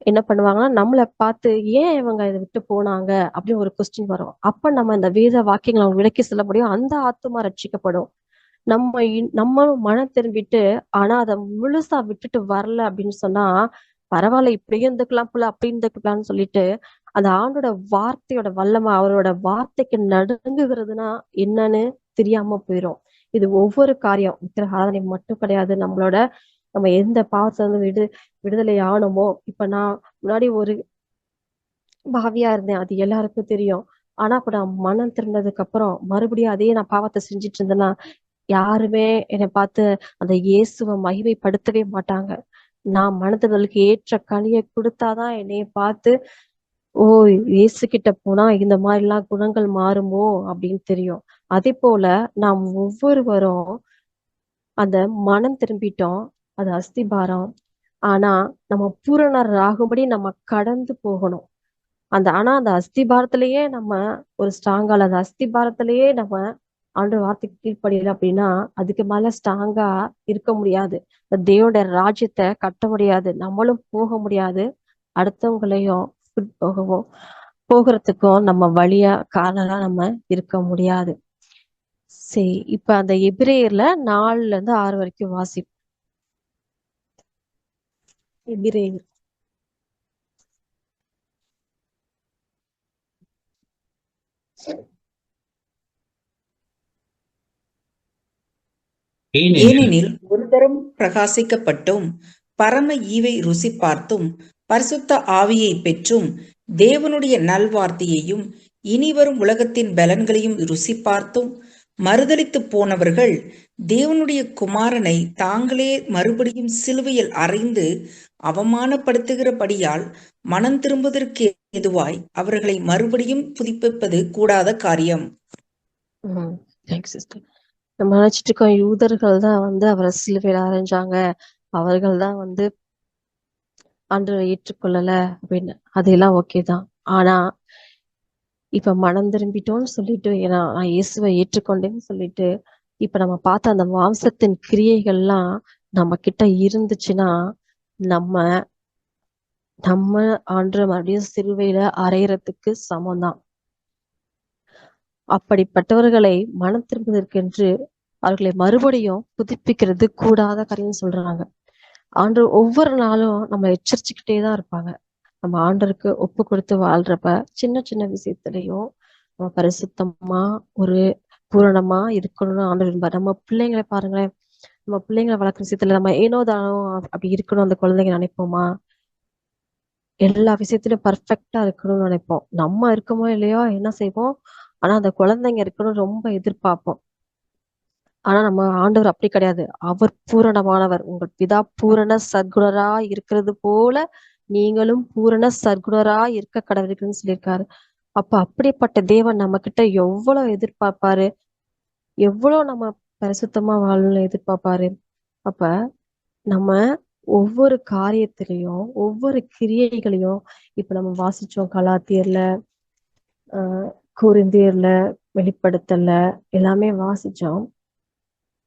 Speaker 3: என்ன பண்ணுவாங்கன்னா, நம்மளை பார்த்து ஏன் இவங்க இதை விட்டு போனாங்க அப்படின்னு ஒரு கொஸ்டின் வரும். அப்ப நம்ம இந்த வேத வாக்கியங்களை அவங்க விலக்கி சொல்ல முடியும், அந்த ஆத்துமா ரட்சிக்கப்படும். நம்ம மனம் திரும்பிட்டு ஆனா அதை முழுசா விட்டுட்டு வரல அப்படின்னு சொன்னா, பரவாயில்ல இப்படியும் இருந்துக்கலாம் போல, அப்படி இருந்துக்கலாம்னு சொல்லிட்டு அந்த ஆண்டோட வார்த்தையோட வல்லமை, அவரோட வார்த்தைக்கு நடுங்குகிறதுனா என்னன்னு தெரியாம போயிடும். இது ஒவ்வொரு காரியம் விக்கிரகாராதனை மட்டும் கிடையாது. நம்ம எந்த பாவத்துல இருந்து விடுதலை ஆனோமோ, இப்ப நான் முன்னாடி ஒரு பாவியா இருந்தேன், அது எல்லாருக்கும் தெரியும். ஆனா இப்ப நான் மனம் திரும்பினதுக்கு அப்புறம் மறுபடியும் அதே நான் பாவத்தை செஞ்சுட்டு இருந்தேன்னா, யாருமே என்னை பார்த்து அந்த இயேசுவை மகிமைப்படுத்தவே மாட்டாங்க. நான் மனதிற்கு ஏற்ற கனியை கொடுத்தாதான் என்னைய பார்த்து, ஓ இயேசு கிட்ட போனா இந்த மாதிரி எல்லாம் குணங்கள் மாறுமோ அப்படின்னு தெரியும். அதே போல நாம் ஒவ்வொருவரும் அந்த மனம் திரும்பிட்டோம், அது அஸ்திபாரம். ஆனா நம்ம பூரணர் ஆகும்படி நம்ம கடந்து போகணும். ஆனா அந்த அஸ்திபாரத்திலேயே நம்ம ஒரு ஸ்ட்ராங்கால, அந்த அஸ்திபாரத்திலேயே நம்ம ஆண்டு வார்த்தைக்கு கீழ்ப்படியல அப்படின்னா, அதுக்கு மேல ஸ்ட்ராங்கா இருக்க முடியாது. தேவனுடைய ராஜ்யத்தை கட்ட முடியாது, நம்மளும் போக முடியாது, அடுத்தவங்களையும் போகிறதுக்கும் நம்ம வழியா காரணம் நம்ம இருக்க முடியாது. சரி, இப்ப அந்த எபிரேயர்ல 4ல இருந்து 6 வரைக்கும் வாசிப்போம். எபிரேயர்
Speaker 4: ஏனெனில் ஒரு தரம் பிரகாசிக்கப்பட்டும் பரம ஈவை ருசி பார்த்தும் பரிசுத்த ஆவியை பெற்றும் தேவனுடைய நல்வார்த்தையையும் இனிவரும் உலகத்தின் பலன்களையும் ருசி பார்த்தும் மறுதலித்து போனவர்கள் தேவனுடைய குமாரனை தாங்களே மறுபடியும் சிலுவையில் அறைந்து அவமானப்படுத்துகிறபடியால் மனம் திரும்புவதற்கு எதுவாய் அவர்களை மறுபடியும் புதுப்பிப்பது கூடாத காரியம்.
Speaker 3: நம்ம நினைச்சிட்டு இருக்கோம் யூதர்கள் தான் வந்து அவரை சிலுவையில அறைஞ்சாங்க, அவர்கள் தான் வந்து ஆண்டவரை ஏற்றுக்கொள்ளல அப்படின்னு. அதெல்லாம் ஓகே தான். ஆனா இப்ப மனம் திரும்பிட்டோம்னு சொல்லிட்டு, ஏன்னா நான் இயேசுவை ஏற்றுக்கொண்டேன்னு சொல்லிட்டு, இப்ப நம்ம பார்த்த அந்த மாம்சத்தின் கிரியைகள்லாம் நம்ம கிட்ட இருந்துச்சுன்னா, நம்ம ஆண்டவரை மறுபடியும் சிலுவையில அறையறதுக்கு சமம்தான். அப்படிப்பட்டவர்களை மனம் திரும்புவதற்கென்று அவர்களை மறுபடியும் புதுப்பிக்கிறது கூடாத காரியம் சொல்றாங்க. ஆண்டவர் ஒவ்வொரு நாளும் நம்ம எச்சரிச்சுக்கிட்டே தான் இருப்பாங்க. நம்ம ஆண்டருக்கு ஒப்பு கொடுத்து வாழ்றப்ப சின்ன சின்ன விஷயத்திலையும் நம்ம பரிசுத்தமா ஒரு பூரணமா இருக்கணும்னு ஆண்டவர் விரும்பார். நம்ம பிள்ளைங்களை பாருங்களேன், நம்ம பிள்ளைங்களை வளர்க்குற விஷயத்துல நம்ம ஏனோ தானோ அப்படி இருக்கணும் அந்த குழந்தைங்க நினைப்போமா? எல்லா விஷயத்திலும் பர்ஃபெக்டா இருக்கணும்னு நினைப்போம். நம்ம இருக்கமோ இல்லையோ என்ன செய்வோம், ஆனா அந்த குழந்தைங்க இருக்கணும் ரொம்ப எதிர்பார்ப்போம். ஆனா நம்ம ஆண்டவர் அப்படி கிடையாது. அவர் பூரணமானவர். உங்கள் பிதா பூரண சத்குணரா இருக்கிறது போல நீங்களும் பூரண சத்குணரா இருக்க கடவுளுக்குன்னு சொல்லியிருக்காரு. அப்ப அப்படிப்பட்ட தேவன் நம்ம கிட்ட எவ்வளவு எதிர்பார்ப்பாரு, எவ்வளவு நம்ம பரிசுத்தமா வாழணும்னு எதிர்பார்ப்பாரு. அப்ப நம்ம ஒவ்வொரு காரியத்திலையும் ஒவ்வொரு கிரியைகளையும் இப்ப நம்ம வாசிச்சோம் கலாத்தியர்ல, கொரிந்தியர்ல, வெளிப்படுத்தல எல்லாமே வாசிச்சோம்.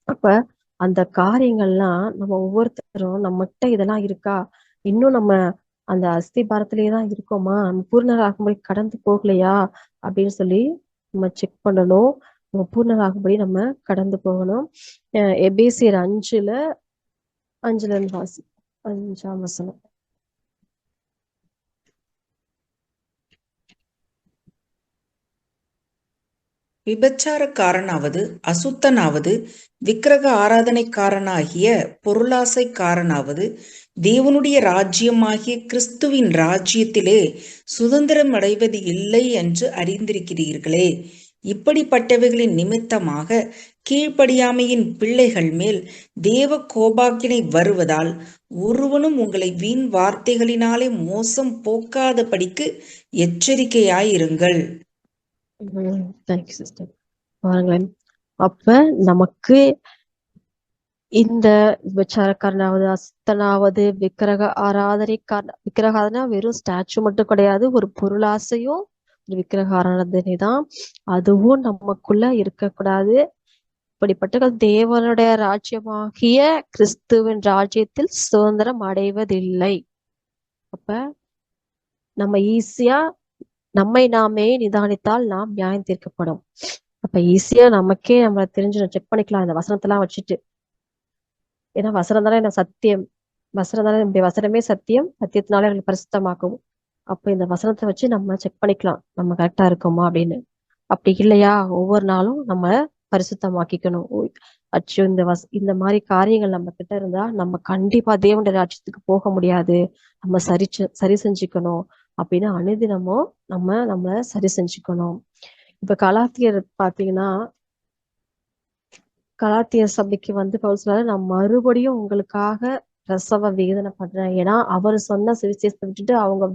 Speaker 3: அப்ப அந்த காரியங்கள்லாம் நம்ம ஒவ்வொருத்தரும் நம்மகிட்ட இதெல்லாம் இருக்கா, இன்னும் நம்ம அந்த அஸ்திபாரத்திலேயே தான் இருக்கோமா, நம்ம பூர்ணராகும்படி கடந்து போகலையா அப்படின்னு சொல்லி நம்ம செக் பண்ணணும். நம்ம பூர்ணராகும்படி நம்ம கடந்து போகணும். எபேசியர் 5:5 இருந்து வாசி. 5ஆம் வசனம்.
Speaker 4: விபச்சாரக்காரனாவது அசுத்தனாவது விக்கிரக ஆராதனைக்காரனாகிய பொருளாசைக்காரனாவது தேவனுடைய ராஜ்யமாகிய கிறிஸ்துவின் ராஜ்யத்திலே சுதந்திரம் அடைவது இல்லை என்று அறிந்திருக்கிறீர்களே. இப்படிப்பட்டவைகளின் நிமித்தமாக கீழ்ப்படியாமையின் பிள்ளைகள் மேல் தேவ கோபாக்கினை வருவதால் ஒருவனும் உங்களை வீண் வார்த்தைகளினாலே மோசம் போக்காதபடிக்கு எச்சரிக்கையாயிருங்கள்.
Speaker 3: Thank you sister. பாருங்களேன், அப்ப நமக்கு இந்த விபச்சாரக்காரனாவது அசுத்தனாவது விக்கிரக ஆராதனை வெறும் ஸ்டாச்சு மட்டும் கிடையாது, ஒரு பொருளாசையும் விக்கிரக ஆராதனை தான். அதுவும் நமக்குள்ள இருக்கக்கூடாது. இப்படிப்பட்ட தேவனுடைய ராஜ்யமாகிய கிறிஸ்துவின் ராஜ்யத்தில் சுதந்திரம் அடைவதில்லை. அப்ப நம்ம ஈஸியா நம்மை நாமே நிதானித்தால் நாம் நியாயம் தீர்க்கப்படும். அப்ப ஈஸியா நமக்கே நம்ம தெரிஞ்சு செக் பண்ணிக்கலாம் இந்த வசனத்தெல்லாம் வச்சுட்டு. ஏன்னா வசனம் தானே என்ன சத்தியம், வசனம் தானே நம்முடைய வசனமே சத்தியம், சத்தியத்தினாலே அவங்களை பரிசுத்தமாக்கும். அப்ப இந்த வசனத்தை வச்சு நம்ம செக் பண்ணிக்கலாம் நம்ம கரெக்டா இருக்கோமா அப்படின்னு. அப்படி இல்லையா, ஒவ்வொரு நாளும் நம்ம பரிசுத்தமாக்கிக்கணும். அச்சோ, இந்த மாதிரி காரியங்கள் நம்ம கிட்ட இருந்தா நம்ம கண்டிப்பா தேவனுடைய ராஜ்யத்துக்கு போக முடியாது. நம்ம சரி செஞ்சுக்கணும் அப்படின்னு அனுதினமும் நம்மள சரி செஞ்சுக்கணும். இப்ப கலாத்தியர் பாத்தீங்கன்னா, கலாத்தியர் சபைக்கு பவுல் சொல்றாரு, நான் மறுபடியும் உங்களுக்காக பிரசவ வேதனை பண்றேன். ஏன்னா அவர் சொன்ன சுவிசேஷத்தை விட்டுட்டு அவங்க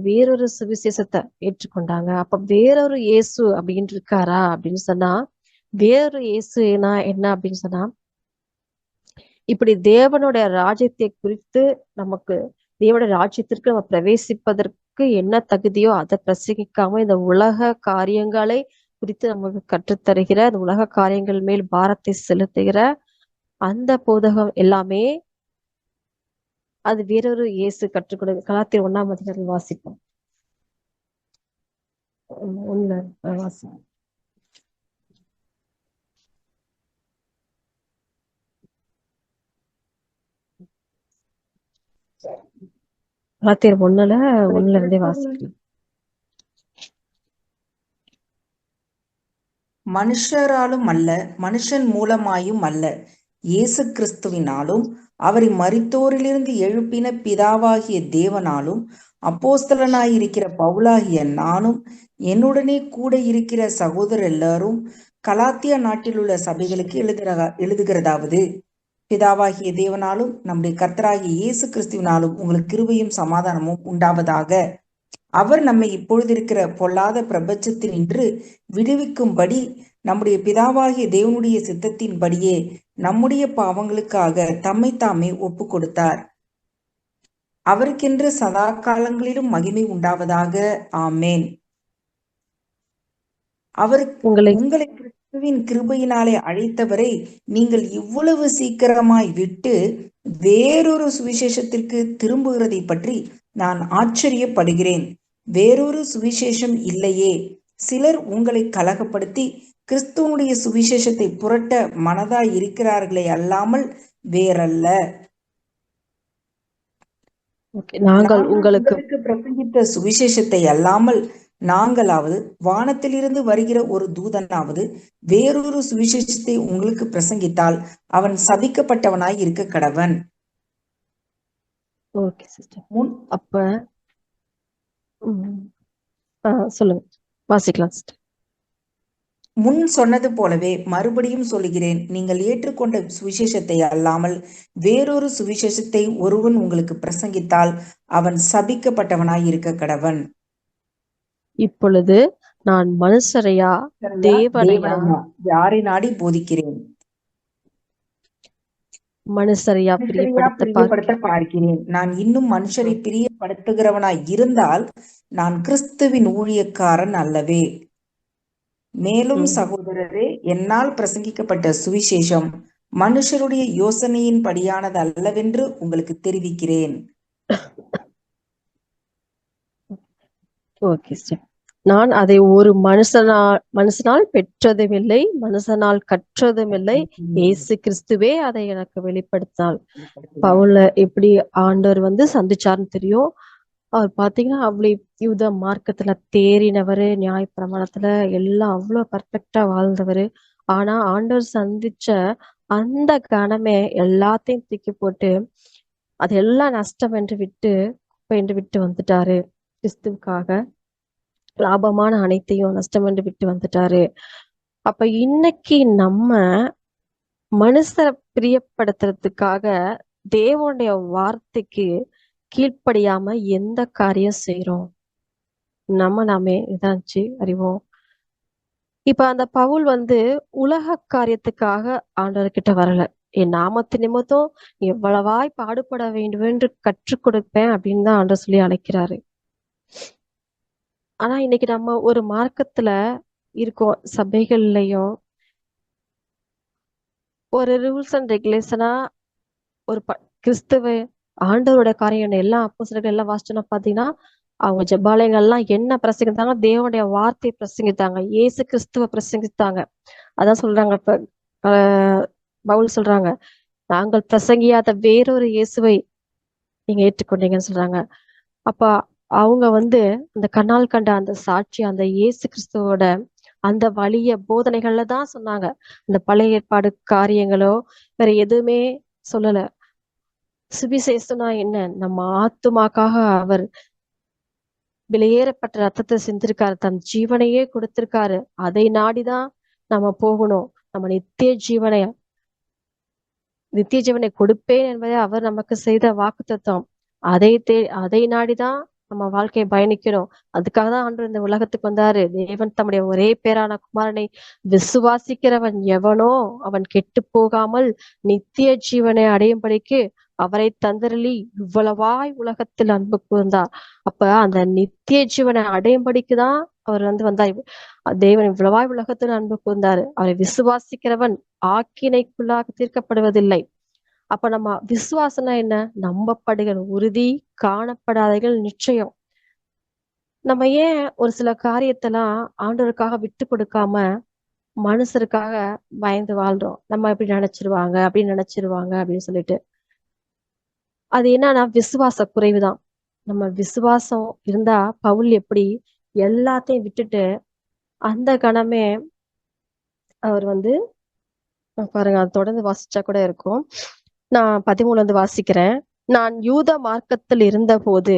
Speaker 3: வேறொரு சுவிசேஷத்தை ஏற்றுக்கொண்டாங்க. அப்ப வேறொரு இயேசு அப்படின்னு இருக்காரா அப்படின்னு சொன்னா, வேறொரு இயேசுனா என்ன அப்படின்னு சொன்னா, இப்படி தேவனுடைய ராஜ்யத்தை குறித்து நமக்கு தேவனுடைய ராஜ்யத்திற்கு நம்ம பிரவேசிப்பதற்கு என்ன தகுதியோ அதை பிரசங்கிக்காம இந்த உலக காரியங்களை குறித்து நமக்கு கற்றுத்தருகிற, இந்த உலக காரியங்கள் மேல் பாரத்தை செலுத்துகிற அந்த போதகம் எல்லாமே அது வேறொரு இயேசு கற்றுக் கொடு. கலாத்தியர் 1ஆம் அதிகாரம் வாசிப்போம். 1 வாசிப்போம். கலாத்தியர் 1:1 இருந்தே வாசிக்கலாம்.
Speaker 4: மனுஷராலும் அல்ல, மனுஷன் மூலமாயும் அல்ல, இயேசு கிறிஸ்துவினாலும் அவரை மரித்தோரிலிருந்து எழுப்பின பிதாவாகிய தேவனாலும் அப்போஸ்தலனாயிருக்கிற பவுலாகிய நானும் என்னுடனே கூட இருக்கிற சகோதரர் எல்லாரும் கலாத்தியா நாட்டில் உள்ள சபைகளுக்கு எழுதுகிறதாவது, பிதாவாகிய தேவனாலும் நம்முடைய கர்த்தராகிய இயேசு கிறிஸ்துவினாலும் உங்களுக்கு கிருபையும் சமாதானமும் உண்டாவதாக. அவர் நம்மை இப்பொழுது இருக்கிற பொல்லாத பிரபஞ்சத்தினின்று விடுவிக்கும்படி நம்முடைய பிதாவாகிய தேவனுடைய சித்தத்தின்படியே நம்முடைய பாவங்களுக்காக தம்மை தாமே ஒப்பு கொடுத்தார். அவருக்கென்று சதா காலங்களிலும் மகிமை உண்டாவதாக. ஆமேன். உங்களை கிறிஸ்துவின் கிருபையினாலே அழைத்தவரை நீங்கள் இவ்வளவு சீக்கிரமாய் விட்டு வேறொரு சுவிசேஷத்திற்கு திரும்புகிறதை பற்றி நான் ஆச்சரியப்படுகிறேன். வேறொரு சுவிசேஷம் இல்லையே. சிலர் உங்களை கலகப்படுத்தி கிறிஸ்துவனுடைய சுவிசேஷத்தை புரட்ட மனதாய் இருக்கிறார்களே அல்லாமல் வேறல்ல. நாங்கள் உங்களுக்கு பிரசங்கித்த சுவிசேஷத்தை அல்லாமல் நாங்களாவது வானத்திலிருந்து வருகிற ஒரு தூதனாவது வேறொரு சுவிசேஷத்தை உங்களுக்கு பிரசங்கித்தால் அவன் சபிக்கப்பட்டவனாய் இருக்க கடவன்.
Speaker 3: Okay sister. அப்ப சொல்லுங்க, வாசிக்கலாம் சிஸ்டர்.
Speaker 4: முன் சொன்னது போலவே மறுபடியும் சொல்லுகிறேன், நீங்கள் ஏற்றுக்கொண்ட சுவிசேஷத்தை அல்லாமல் வேறொரு சுவிசேஷத்தை ஒருவன் உங்களுக்கு பிரசங்கித்தால் அவன் சபிக்கப்பட்டவனாய் இருக்க கடவன்.
Speaker 3: இப்பொழுது நான் மனுஷரையா தேவனையா
Speaker 4: யாரை நாடி போதிக்கிறேன்?
Speaker 3: மனுஷரையா
Speaker 4: பிரியப்படுத்த பார்க்கிறேன். நான் இன்னும் மனுஷரை பிரியப்படுத்துகிறவனாய் இருந்தால் நான் கிறிஸ்துவின் ஊழியக்காரன் அல்லவே. மேலும் சகோதரரே, என்னால் பிரசங்கிக்கப்பட்ட சுவிசேஷம் மனுஷருடைய யோசனையின் படியானது அல்லவென்று உங்களுக்கு தெரிவிக்கிறேன்.
Speaker 3: நான் அதை ஒரு மனுஷனால் பெற்றதுமில்லை, மனுஷனால் கற்றதுமில்லை, இயேசு கிறிஸ்துவே அதை எனக்கு வெளிப்படுத்தினாள். பவுல எப்படி ஆண்டவர் சந்திச்சாருன்னு தெரியும். அவர் பாத்தீங்கன்னா அவ்வளவு யூத மார்க்கத்துல தேறினவரு, நியாய பிரமாணத்துல எல்லாம் அவ்வளவு பர்ஃபெக்டா வாழ்ந்தவரு. ஆனா ஆண்டவர் சந்திச்ச அந்த கணமே எல்லாத்தையும் தூக்கி போட்டு அதெல்லாம் நஷ்டம் என்று விட்டு வந்துட்டாரு. கிறிஸ்துவுக்காக லாபமான அனைத்தையும் நஷ்டம் என்று விட்டு வந்துட்டாரு. அப்ப இன்னைக்கு நம்ம மனுஷரை பிரியப்படுத்துறதுக்காக தேவனுடைய வார்த்தைக்கு கீழ்ப்படியாம எந்த காரியம் செய்யறோம்? நாமே இதாச்சு அறிவோம். இப்ப அந்த பவுல் உலக காரியத்துக்காக ஆண்டவர்கிட்ட வரல. என் நாமத்து நிமித்தம் எவ்வளவாய் பாடுபட வேண்டும் என்று கற்றுக் கொடுப்பேன் அப்படின்னு தான் ஆண்டவர் சொல்லி அழைக்கிறாரு. ஆனா இன்னைக்கு நம்ம ஒரு மார்க்கத்துல இருக்கோம், சபைகள்லயும் ஒரு ரூல்ஸ் அண்ட் ரெகுலேஷனா ஒரு கிறிஸ்துவ ஆண்டவரோட காரியம் எல்லாம் அப்போஸ்தலர்கள் எல்லாம் வாசிச்சோம்னா பாத்தீங்கன்னா அவங்க ஜெபாலயங்கள்லாம் என்ன பிரசங்கித்தாங்க? தேவனுடைய வார்த்தையை பிரசங்கித்தாங்க, இயேசு கிறிஸ்துவ பிரசங்கித்தாங்க. அதான் சொல்றாங்க இப்ப பவுல் சொல்றாங்க, நாங்கள் பிரசங்கியாத வேறொரு இயேசுவை நீங்க ஏற்றுக்கொண்டீங்கன்னு சொல்றாங்க. அப்ப அவங்க அந்த கண்ணால் கண்ட அந்த சாட்சி, அந்த இயேசு கிறிஸ்துவோட அந்த வலிய போதனைகள்ல தான் சொன்னாங்க. அந்த பழைய ஏற்பாடு காரியங்களோ வேற எதுவுமே சொல்லல. சுவிசேஷம்னா என்ன? நம்ம ஆத்துமாக்காக அவர் விலையேறப்பட்ட ரத்தத்தை சிந்திருக்காரு, தன் ஜீவனையே கொடுத்திருக்காரு. அதை நாடிதான் நம்ம போகணும். நம்ம நித்திய ஜீவனை கொடுப்பேன் என்பதை அவர் நமக்கு செய்த வாக்குத்தத்தம். அதை நாடிதான் நம்ம வாழ்க்கையை பயணிக்கணும். அதுக்காக தான் ஆண்டவர் இந்த உலகத்துக்கு வந்தாரு. தேவன் தம்முடைய ஒரே பேரான குமாரனை விசுவாசிக்கிறவன் எவனோ அவன் கெட்டு போகாமல் நித்திய ஜீவனை அடையும்படிக்கு அவரை தந்தரளி இவ்வளவாய் உலகத்தில் அன்பு கூர்ந்தார். அப்ப அந்த நித்திய ஜீவனை அடையும்படிக்குதான் அவர் வந்தார். தேவன் இவ்வளவாய் உலகத்தில் அன்பு கூர்ந்தாரு. அவரை விசுவாசிக்கிறவன் ஆக்கினைக்குள்ளாக தீர்க்கப்படுவதில்லை. அப்ப நம்ம விசுவாசம்னா என்ன? நம்பப்படுகிற உறுதி, காணப்படாதகள் நிச்சயம். நம்ம ஏன் ஒரு சில காரியத்தெல்லாம் ஆண்டவருக்காக விட்டு கொடுக்காம மனுஷருக்காக பயந்து வாழ்றோம்? நம்ம இப்படி நினைச்சிருவாங்க அப்படின்னு சொல்லிட்டு. அது என்னன்னா விசுவாச குறைவுதான். நம்ம விசுவாசம் இருந்தா பவுல் எப்படி எல்லாத்தையும் விட்டுட்டு அந்த கணமே அவர் பாருங்க, அது தொடர்ந்து வாசிச்சா கூட இருக்கும். நான் 13 வாசிக்கிறேன். நான் யூத மார்க்கத்தில் இருந்த போது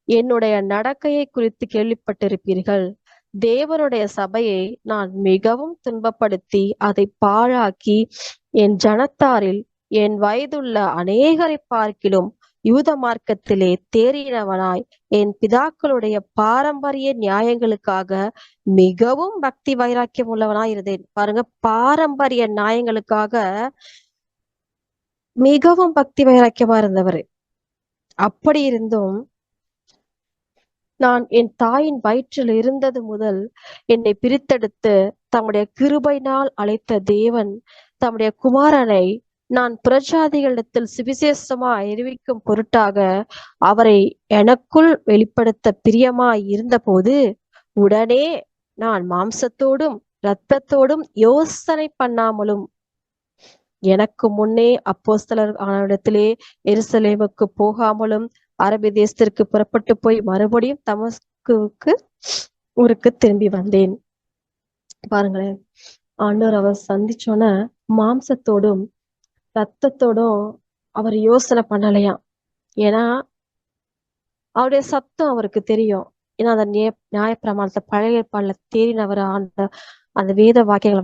Speaker 3: என்னுடைய நடக்கையை குறித்து கேள்விப்பட்டிருப்பீர்கள். தேவனுடைய சபையை நான் மிகவும் துன்பப்படுத்தி அதை பாழாக்கி என் ஜனத்தாரில் என் வயதுள்ள அநேகரை பார்க்கிலும் யூத மார்க்கத்திலே தேறினவனாய் என் பிதாக்களுடைய பாரம்பரிய நியாயங்களுக்காக மிகவும் பக்தி வைராக்கியம் உள்ளவனாய் இருந்தேன். பாருங்க, பாரம்பரிய நியாயங்களுக்காக மிகவும் பக்தி வைராக்கியமா இருந்தவர். அப்படி இருந்தும் நான் என் தாயின் வயிற்றில் இருந்தது முதல் என்னை பிரித்தெடுத்து தம்முடைய கிருபையினால் அழைத்த தேவன் தம்முடைய குமாரனை நான் புறஜாதிகளிடத்தில் சுவிசேஷமா அறிவிக்கும் பொருட்டாக அவரை எனக்குள் வெளிப்படுத்த பிரியமாய் இருந்தபோது உடனே நான் மாம்சத்தோடும் இரத்தத்தோடும் யோசனை பண்ணாமலும் எனக்கு முன்னே அப்போஸ்தலர் ஆனவிடத்திலே எருசலேமுக்கு போகாமலும் அரபி தேசத்திற்கு புறப்பட்டு போய் மறுபடியும் தமஸ்குவுக்கு ஊருக்கு திரும்பி வந்தேன். பாருங்களேன், ஆண்டவர் அவர் சந்திச்சோன்ன மாம்சத்தோடும் ரத்தத்தோடும் அவர் யோசனை பண்ணலையாம். ஏன்னா அவருடைய சத்தம் அவருக்கு தெரியும். ஏன்னா அந்த நியாய பிரமாணத்தை பழைய ஏற்பாடுல தேறினவர் அந்த வேத வாக்கியங்களை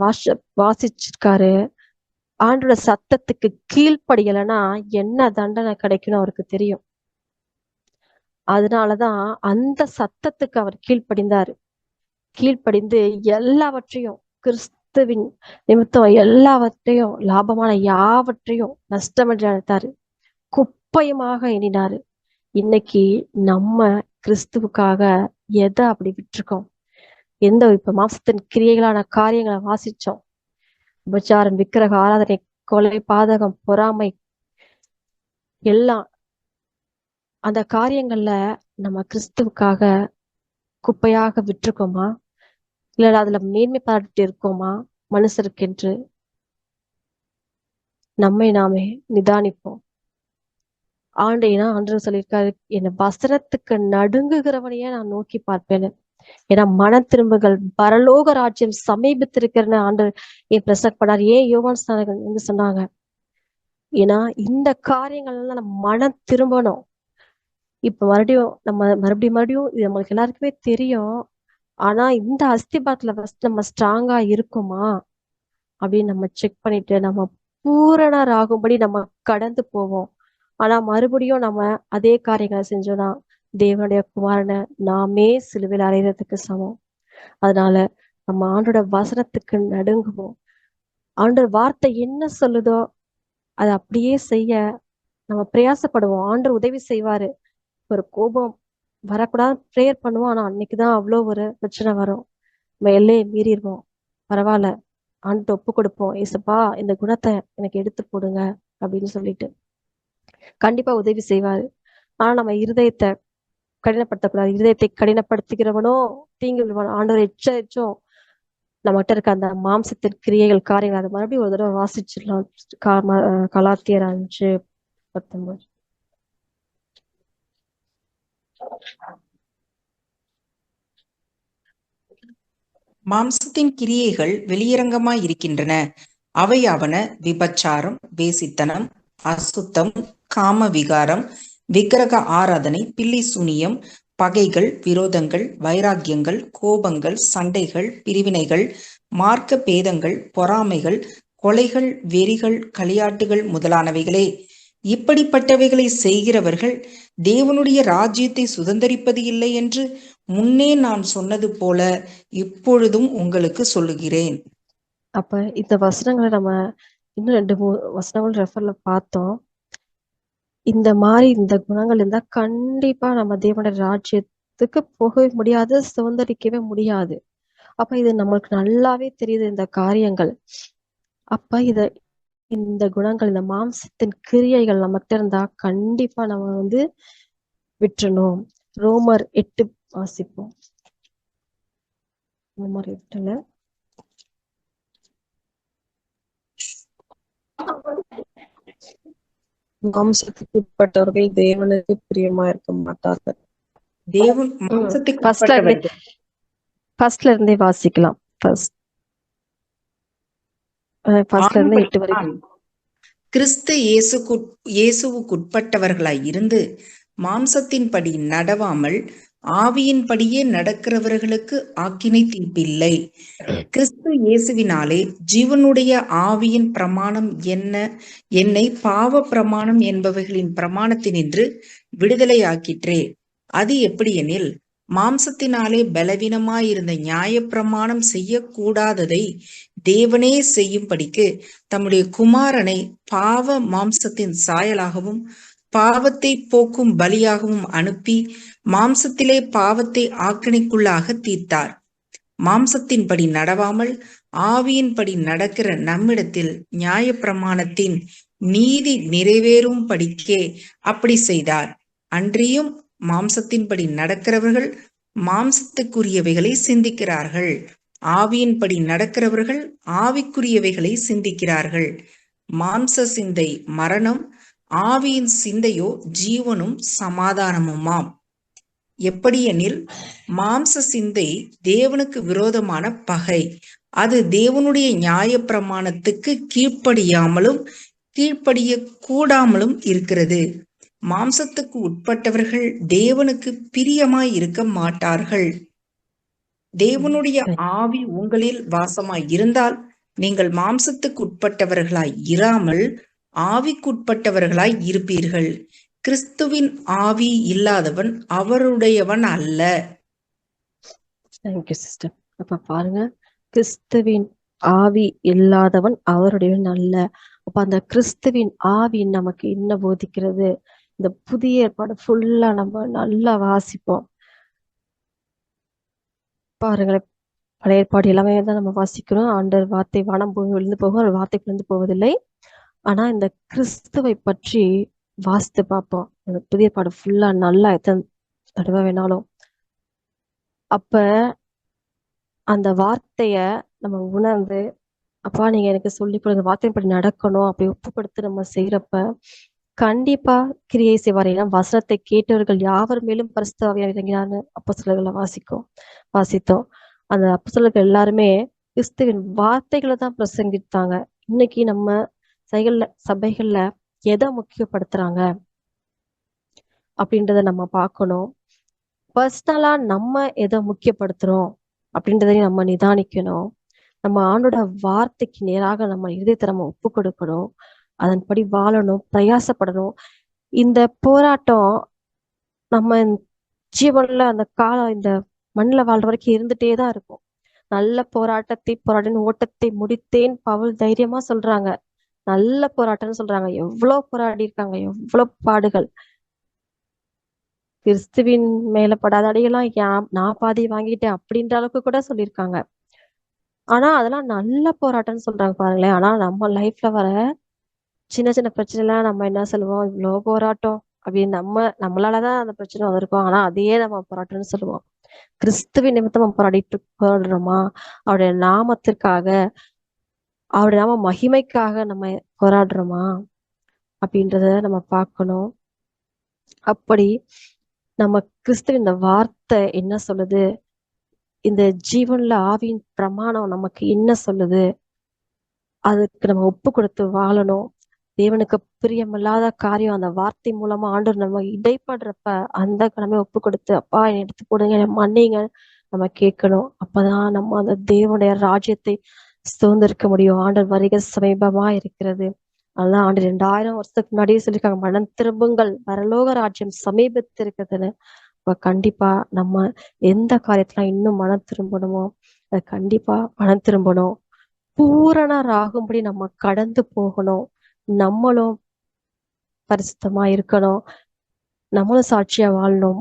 Speaker 3: வாசிச்சிருக்காரு. ஆண்டோட சத்தத்துக்கு கீழ்ப்படியலைன்னா என்ன தண்டனை கிடைக்கும்னு அவருக்கு தெரியும். அதனாலதான் அந்த சத்தத்துக்கு அவர் கீழ்ப்படிந்தாரு. கீழ்ப்படிந்து எல்லாவற்றையும் கிறிஸ்துவின் நிமித்தம் எல்லாவற்றையும் லாபமான யாவற்றையும் நஷ்டமென்று நினைத்தாரு, குப்பையுமாக எண்ணினாரு. இன்னைக்கு நம்ம கிறிஸ்துவுக்காக எதை அப்படி விட்டுருக்கோம்? இப்ப மாம்சத்தின் கிரியைகளான காரியங்களை வாசிச்சோம். உபச்சாரம், விக்கிரக ஆராதனை, கொலை, பாதகம், பொறாமை எல்லாம் அந்த காரியங்கள்ல நம்ம கிறிஸ்துவுக்காக குப்பையாக விட்டுருக்கோமா? இல்ல அதுல மேன்மை பாராட்டிட்டு இருக்கோமா மனுஷருக்கென்று? நம்மை நாமே நிதானிப்போம். ஆண்டவர் சொல்லியிருக்காரு, என் வசனத்துக்கு நடுங்குகிறவனையே நான் நோக்கி பார்ப்பேன்னு. ஏன்னா மனம் திரும்புகள், பரலோக ராஜ்யம் சமீபத்திருக்கிறன்னு ஆண்டவர் ஏன் பிரசன்ட் பண்ணார்? ஏன் யோவான் ஸ்நானகன் வந்து சொன்னாங்க? ஏன்னா இந்த காரியங்கள் எல்லாம் நம்ம மனம் திரும்பணும். இப்ப மறுபடியும் இது நம்மளுக்கு எல்லாருக்குமே தெரியும். ஆனா இந்த அஸ்திபாரத்துல ஃபர்ஸ்ட் நம்ம ஸ்ட்ராங்கா இருக்குமா அப்படின்னு நம்ம செக் பண்ணிட்டு நம்ம பூரணர் ஆகும்படி நம்ம கடந்து போவோம். ஆனா மறுபடியும் நம்ம அதே காரியங்களை செஞ்சோம்னா தேவனுடைய குமாரனை நாமே சிலுவையில் அறையிறதுக்கு சமம். அதனால நம்ம ஆண்டோட வசனத்துக்கு நடுங்குவோம். ஆண்டோட வார்த்தை என்ன சொல்லுதோ அதை அப்படியே செய்ய நம்ம பிரயாசப்படுவோம். ஆண்டவர் உதவி செய்வாரு. ஒரு கோபம் வரக்கூடாது ப்ரேயர் பண்ணுவோம். ஆனா அன்னைக்குதான் அவ்வளோ ஒரு பிரச்சனை வரும். நம்ம எல்லையை மீறிடுவோம். பரவாயில்ல, ஆண்டு ஒப்பு கொடுப்போம். ஏசப்பா, இந்த குணத்தை எனக்கு எடுத்து போடுங்க அப்படின்னு சொல்லிட்டு கண்டிப்பா உதவி செய்வாரு. ஆனா நம்ம இருதயத்தை கடினப்படுத்தக்கூடாது. இருதயத்தை கடினப்படுத்துகிறவனோ தீங்கு விடுவான். ஆண்டவர் எச்சரிச்சோம். நம்மகிட்ட இருக்க அந்த மாம்சத்தின் கிரியைகள், காரியங்கள் அதை மறுபடியும் ஒரு தடவை வாசிச்சிடலாம். கலாத்தியர் 5:19.
Speaker 4: மாம்சத்தின் கிரியைகள் வெளியரங்கமாய் இருக்கின்றன. அவையாவன: விபச்சாரம், வேசித்தனம், அசுத்தம், காம விகாரம், விக்கிரக ஆராதனை, பில்லி சூனியம், பகைகள், விரோதங்கள், வைராக்கியங்கள், கோபங்கள், சண்டைகள், பிரிவினைகள், மார்க்க பேதங்கள், பொறாமைகள், கொலைகள், வெறிகள், களியாட்டுகள் முதலானவைகளே. இப்படிப்பட்டவைகளை செய்கிறவர்கள் தேவனுடைய ராஜ்யத்தை சுதந்தரிப்பது இல்லை என்று முன்னே நான் சொன்னது போல இப்பொழுதும் உங்களுக்கு சொல்லுகிறேன்.
Speaker 3: அப்ப இந்த வசனங்களை நம்ம இன்னும் 2-3 வசனங்கள் ரெஃபர்ல பார்த்தோம். இந்த மாதிரி இந்த குணங்கள் இருந்தா கண்டிப்பா நம்ம தேவனுடைய ராஜ்யத்துக்கு போகவே முடியாது, சுதந்திரிக்கவே முடியாது. அப்ப இது நம்மளுக்கு நல்லாவே தெரியுது இந்த காரியங்கள். அப்ப இந்த குணங்கள், இந்த மாம்சத்தின் கிரியைகள் நம்மகிட்ட இருந்தா கண்டிப்பா நம்ம விட்டுறணும். ரோமர் 8 வாசிப்போம். ரோமர் 8ல
Speaker 1: மாம்சத்துக்கு உட்பட்டவர்கள் தேவனுக்கு பிரியமா இருக்க மாட்டார்கள்.
Speaker 4: தேவன் மாம்சத்துக்கு
Speaker 3: ஃபர்ஸ்ட்ல இருந்தே வாசிக்கலாம். ஃபர்ஸ்ட்ல இருந்து 8 வரைக்கும்.
Speaker 4: கிறிஸ்து இயேசுவுக்குட்பட்டவர்களாய் இருந்து மாம்சத்தின்படி நடவாமல் ஆவியின்படியே நடக்கிறவர்களுக்கு ஆக்கினை தீர்ப்பில்லை. கிறிஸ்து இயேசுவினாலே ஜீவனுடைய ஆவியின் பிரமாணம் என்னை பாவ பிரமாணம் என்பவைகளின் பிரமாணத்தினின்று விடுதலையாக்கிற்றே. அது எப்படி எனில், மாம்சத்தினாலே பலவீனமாயிருந்த நியாயப்பிரமாணம் செய்யக்கூடாததை தேவனே செய்யும்படிக்கு தம்முடைய குமாரனை பாவ மாம்சத்தின் சாயலாகவும் பாவத்தை போக்கும் பலியாகவும் அனுப்பி மாம்சத்திலே பாவத்தை ஆக்கினைக்குள்ளாக தீர்த்தார். மாம்சத்தின்படி நடவாமல் ஆவியின்படி நடக்கிற நம்மிடத்தில் நியாயப்பிரமாணத்தின் நீதி நிறைவேறும் படிக்கே அப்படி செய்தார். அன்றியும் மாம்சத்தின்படி நடக்கிறவர்கள் மாம்சத்துக்குரியவைகளை சிந்திக்கிறார்கள், ஆவியின்படி நடக்கிறவர்கள் ஆவிக்குரியவைகளை சிந்திக்கிறார்கள். மாம்ச சிந்தை மரணம், ஆவியின் சிந்தையோ ஜீவனும் சமாதானமுமாம். எப்படியெனில், மாம்ச சிந்தை தேவனுக்கு விரோதமான பகை. அது தேவனுடைய நியாயப்பிரமாணத்துக்கு கீழ்ப்படியாமலும் கீழ்ப்படிய கூடாமலும் இருக்கிறது. மாம்சத்துக்கு உட்பட்டவர்கள் தேவனுக்கு பிரியமாய் இருக்க மாட்டார்கள். தேவனுடைய ஆவி உங்களில் வாசமாய் இருந்தால் நீங்கள் மாம்சத்துக்கு உட்பட்டவர்களாய் இராமல் ஆவிக்குட்பட்டவர்களாய் இருப்பீர்கள். கிறிஸ்துவின் ஆவி இல்லாதவன் அவருடையவன் அல்ல.
Speaker 3: Thank you sister. அப்ப பாருங்க, கிறிஸ்துவின் ஆவி இல்லாதவன் அவருடையவன் அல்ல. அப்ப அந்த கிறிஸ்துவின் ஆவி நமக்கு என்ன போதிக்கிறது? இந்த புதிய ஏற்பாடு ஃபுல்லா நம்ம நல்லா வாசிப்போம். பாருங்களேன், பழைய ஏற்பாடு எல்லாமே தான் நம்ம வாசிக்கிறோம். ஆண்டவர் வார்த்தை வானம் பூமி விழுந்து போகும், அவர் வார்த்தை விழுந்து போவதில்லை. ஆனா இந்த கிறிஸ்துவை பற்றி வாசித்து பார்ப்போம். அந்த புதிய ஏற்பாடு ஃபுல்லா நல்லா எத்தனை தடவை வேணாலும். அப்ப அந்த வார்த்தைய நம்ம உணர்ந்து, அப்பா நீங்க எனக்கு சொல்லி கொடுங்க, வார்த்தைப்படி நடக்கணும் அப்படி ஒப்பு கொடுத்து நம்ம செய்யறப்ப கண்டிப்பா கிரியை செய்வார். ஏன்னா வசனத்தை கேட்டவர்கள் யாவர் மேலும் பரிசுத்த ஆவியானவர் இறங்கினார்னு அப்போஸ்தலர்களை வாசித்தோம். அந்த அப்போஸ்தலர்கள் எல்லாருமே கிறிஸ்துவின் வார்த்தைகளை தான் பிரசங்கித்தாங்க. இன்னைக்கு நம்ம சபைகள்ல எதை முக்கியப்படுத்துறாங்க அப்படின்றத நம்ம பார்க்கணும். பர்சனலா நம்ம எதை முக்கியப்படுத்துறோம் அப்படின்றதையும் நம்ம நிதானிக்கணும். நம்ம ஆண்டோட வார்த்தைக்கு நேராக நம்ம இதயத்தை நம்ம ஒப்பு கொடுக்கணும், அதன்படி வாழணும், பிரயாசப்படணும். இந்த போராட்டம் நம்ம ஜீவன்ல அந்த காலம் இந்த மண்ணில் வாழ்ற வரைக்கும் இருந்துட்டே தான் இருக்கும். நல்ல போராடின ஓட்டத்தை முடித்தேன் பவுல் தைரியமா சொல்றாங்க. நல்ல போராட்டம்னு சொல்றாங்க. எவ்வளவு போராடி இருக்காங்க, எவ்வளவு பாடுகள். கிறிஸ்துவின் மேல படாத அடியெல்லாம் நான் பாதி வாங்கிட்டேன் அப்படின்ற அளவுக்கு கூட சொல்லியிருக்காங்க. ஆனா அதெல்லாம் நல்ல போராட்டம்னு சொல்றாங்க பாருங்களேன். ஆனா நம்ம லைஃப்ல வர சின்ன சின்ன பிரச்சனை எல்லாம் நம்ம என்ன சொல்லுவோம், இவ்வளவு போராட்டம் அப்படின்னு நம்மளாலதான் அந்த பிரச்சனை வந்திருக்கோம். ஆனா அதையே நம்ம போராட்டம்னு சொல்லுவோம். கிறிஸ்துவின் நிமித்தம் நம்ம போராடுறோமா? அவருடைய நாமத்திற்காக, அவருடைய நாம மகிமைக்காக நம்ம போராடுறோமா அப்படின்றத நம்ம பார்க்கணும். அப்படி நம்ம கிறிஸ்துவின் இந்த வார்த்தை என்ன சொல்லுது, இந்த ஜீவன்ல ஆவியின் பிரமாணம் நமக்கு என்ன சொல்லுது, அதுக்கு நம்ம ஒப்பு கொடுத்து வாழணும். தேவனுக்கு பிரியமில்லாத காரியம் அந்த வார்த்தை மூலமா ஆண்டவர் நம்ம இடைப்படுறப்ப அந்த கடமை ஒப்பு கொடுத்து, அப்பா என்னை எடுத்து கொடுங்க, மன்னிங்க நம்ம கேட்கணும். அப்பதான் நம்ம அந்த தேவனுடைய ராஜ்யத்தை சுதந்திரிக்க முடியும். ஆண்டவர் வருகை சமீபமா இருக்கிறது. அதெல்லாம் ஆண்டு 2000 வருஷத்துக்கு முன்னாடியே சொல்லியிருக்காங்க, மனம் திரும்புங்கள், பரலோக ராஜ்யம் சமீபத்து இருக்குதுன்னு. இப்ப கண்டிப்பா நம்ம எந்த காரியத்துல இன்னும் மனம் திரும்பணுமோ அது கண்டிப்பா மனம் திரும்பணும். பூரணராகும்படி நம்ம கடந்து போகணும். நம்மளும் பரிசுத்தமா இருக்கணும், நம்மளும் சாட்சியா வாழணும்.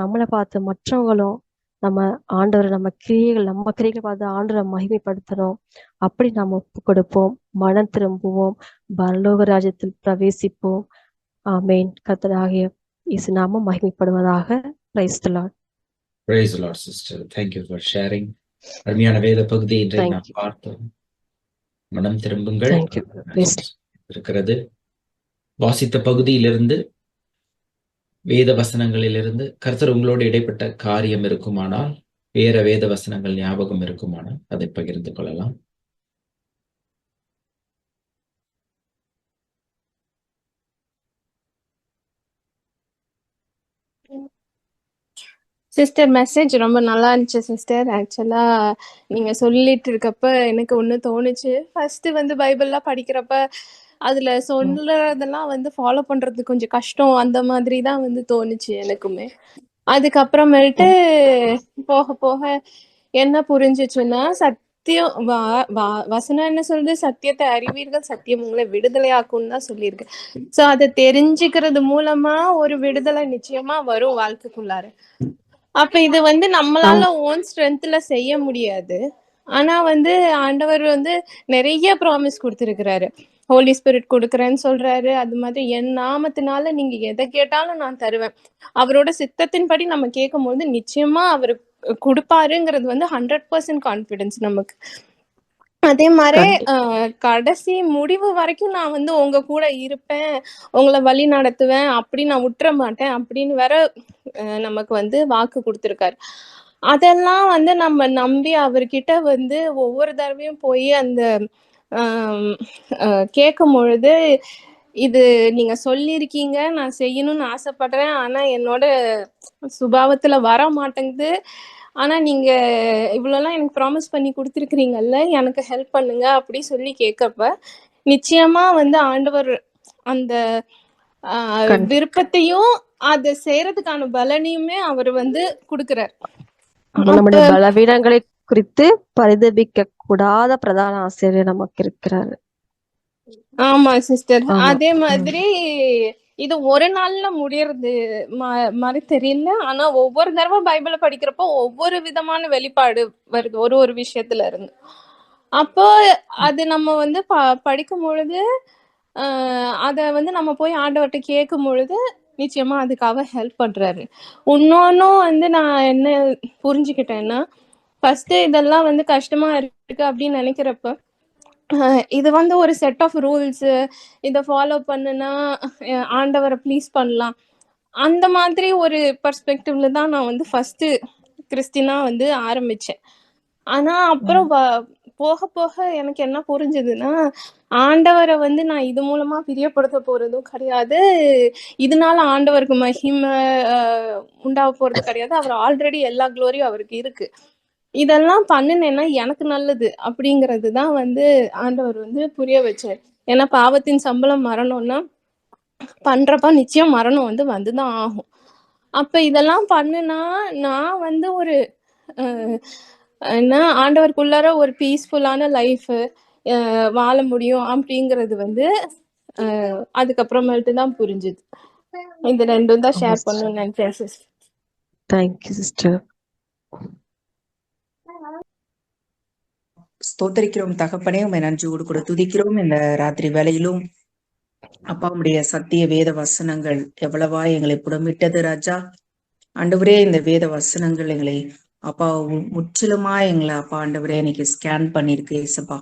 Speaker 3: நம்மளை பார்த்து மற்றவங்களும் நம்ம ஆண்டவரை நம்ம கிரியைகள் பார்த்து ஆண்டவரை மகிமைப்படுத்தணும். அப்படி நம்ம ஒப்பு கொடுப்போம், மனம் திரும்புவோம், பரலோக ராஜ்யத்தில் பிரவேசிப்போம். ஆமேன். கர்த்தராகிய இயேசு நாமம் மகிமைப்படுவதாக. Praise the Lord.
Speaker 2: Praise the Lord, sister. Thank you for sharing. அருமையான வேத பகுதியை இன்றைக்கு நாம் பார்த்தோம். மனம் திரும்புங்கள் இருக்கிறது. வாசித்த பகுதியிலிருந்து, வேத வசனங்களிலிருந்து கர்த்தர் உங்களோடு இடைப்பட்ட காரியம் இருக்குமானால், வேற வேத வசனங்கள் ஞாபகம் இருக்குமானால் அதை பகிர்ந்து கொள்ளலாம்.
Speaker 5: சிஸ்டர் மெசேஜ் ரொம்ப நல்லா இருந்துச்சு சிஸ்டர். ஆக்சுவலா நீங்க சொல்லிட்டு இருக்கப்ப எனக்கு ஒண்ணு தோணுச்சு. ஃபர்ஸ்ட் பைபிள்லாம் படிக்கிறப்ப அதுல சொல்றதெல்லாம் ஃபாலோ பண்றது கொஞ்சம் கஷ்டம், அந்த மாதிரி தான் தோணுச்சு எனக்குமே. அதுக்கப்புறமேட்டு போக போக என்ன புரிஞ்சிச்சுன்னா, சத்தியம் வசனம் என்ன சொல்றது, சத்தியத்தை அறிவீர்கள், சத்தியம் உங்களை விடுதலையாக்கும்னு தான் சொல்லியிருக்கு. சோ அதை தெரிஞ்சுக்கிறது மூலமா ஒரு விடுதலை நிச்சயமா வரும் வாழ்க்கைக்குள்ளார. அப்ப இது நம்மளால ஓன் ஸ்ட்ரென்த்ல செய்ய முடியாது. ஆனா ஆண்டவர் நிறைய ப்ராமிஸ் கொடுத்திருக்கிறாரு. ஹோலி ஸ்பிரிட் கொடுக்குறேன்னு சொல்றாரு. அது மாதிரி என் நாமத்தினால நீங்க எதை கேட்டாலும் நான் தருவேன். அவரோட சித்தத்தின்படி நம்ம கேட்கும் போது நிச்சயமா அவரு கொடுப்பாருங்கிறது 100% கான்பிடன்ஸ் நமக்கு. அதே மாதிரி கடைசி முடிவு வரைக்கும் நான் உங்க கூட இருப்பேன், உங்களை வழி நடத்துவேன், அப்படி நான் விட்டுற மாட்டேன் அப்படின்னு வேற நமக்கு வாக்கு கொடுத்திருக்காரு. அதெல்லாம் நம்ம நம்பி அவர்கிட்ட ஒவ்வொரு தடவையும் போய் அந்த கேட்கும் பொழுது, இது நீங்க சொல்லியிருக்கீங்க, நான் செய்யணும்னு ஆசைப்படுறேன், ஆனா என்னோட சுபாவத்துல வர மாட்டேங்குது, ஆனா நீங்க இவ்வளோலாம் எனக்கு ப்ராமிஸ் பண்ணி கொடுத்துருக்கிறீங்கல்ல, எனக்கு ஹெல்ப் பண்ணுங்க அப்படி சொல்லி கேட்கப்ப நிச்சயமா வந்து ஆண்டவர் அந்த விருப்பத்தையும் அதை செய்யறதுக்கான பலனையுமே அவர் வந்து கொடுக்கிறார்.
Speaker 3: நம்முடைய பலவீனங்களை குறித்து பரிதபிக்க கூடாத பிரதான ஆசிரியர் நமக்கு இருக்கிறாரு.
Speaker 5: ஆமா சிஸ்டர். அதே மாதிரி இது ஒரு நாள்ல முடியறது மாதிரி தெரியல. ஆனா ஒவ்வொரு தடவை பைபிளை படிக்கிறப்போ ஒவ்வொரு விதமான வெளிப்பாடு வருது ஒரு விஷயத்துல இருந்து. அப்போ அது நம்ம வந்து படிக்கும் பொழுது அதை வந்து நம்ம போய் ஆண்டவர்கிட்ட கேட்கும் பொழுது நிச்சயமா அதுக்காக ஹெல்ப் பண்றாரு. இன்னொன்னும் வந்து நான் என்ன புரிஞ்சுக்கிட்டேன்னா, ஃபர்ஸ்ட் இதெல்லாம் வந்து கஷ்டமா இருக்கு அப்படின்னு நினைக்கிறப்ப இது வந்து ஒரு செட் ஆஃப் ரூல்ஸ், இதை ஃபாலோ பண்ணுனா ஆண்டவரை ப்ளீஸ் பண்ணலாம், அந்த மாதிரி ஒரு பெர்ஸ்பெக்டிவ்ல தான் நான் வந்து ஃபர்ஸ்ட் கிறிஸ்டினா வந்து ஆரம்பிச்சேன். ஆனா அப்புறம் போக போக எனக்கு என்ன புரிஞ்சதுன்னா, ஆண்டவரை வந்து நான் இது மூலமா பிரியப்படுத்த போறதும் கிடையாது, இதனால ஆண்டவருக்கு மகிமை உண்டாக போறது கிடையாது. அவர் ஆல்ரெடி எல்லா க்ளோரியும் அவருக்கு இருக்கு. இதெல்லாம் பண்ணினேன்னா எனக்கு நல்லது அப்படிங்கிறது தான் வந்து ஆண்டவர் வந்து புரிய வச்சார். ஏன்னா பாவத்தின் சம்பளம் மரணம்னா பண்றப்ப நிச்சயம் மரணம் வந்து வந்துதான் ஆகும். அப்ப இதெல்லாம் பண்ணுனா நான் வந்து ஒரு என்ன ஆண்டவருக்குள்ளார ஒரு பீஸ்ஃபுல்லான லைஃப் வாழ முடியும் அப்படிங்கிறது வந்து அதுக்கப்புறமேட்டு தான் புரிஞ்சுது. இந்த ரெண்டும் தான் ஷேர் பண்ணணும்னு நினைச்சேன் சிஸ்டர்.
Speaker 3: Thank you sister.
Speaker 4: ஸ்தோத்தரிக்கிறோம் தகப்பனே, உண்மை நன்றியோடு கூட துதிக்கிறோம். இந்த ராத்திரி வேளையிலும் அப்பாவுடைய சத்திய வேத வசனங்கள் எவ்வளவா எங்களை புடமிட்டது ராஜா. ஆண்டவரே, இந்த வேத வசனங்கள் எங்களை அப்பா முற்றிலுமா எங்களை அப்பா ஆண்டவரே இன்னைக்கு ஸ்கேன் பண்ணிருக்கு ஏசப்பா.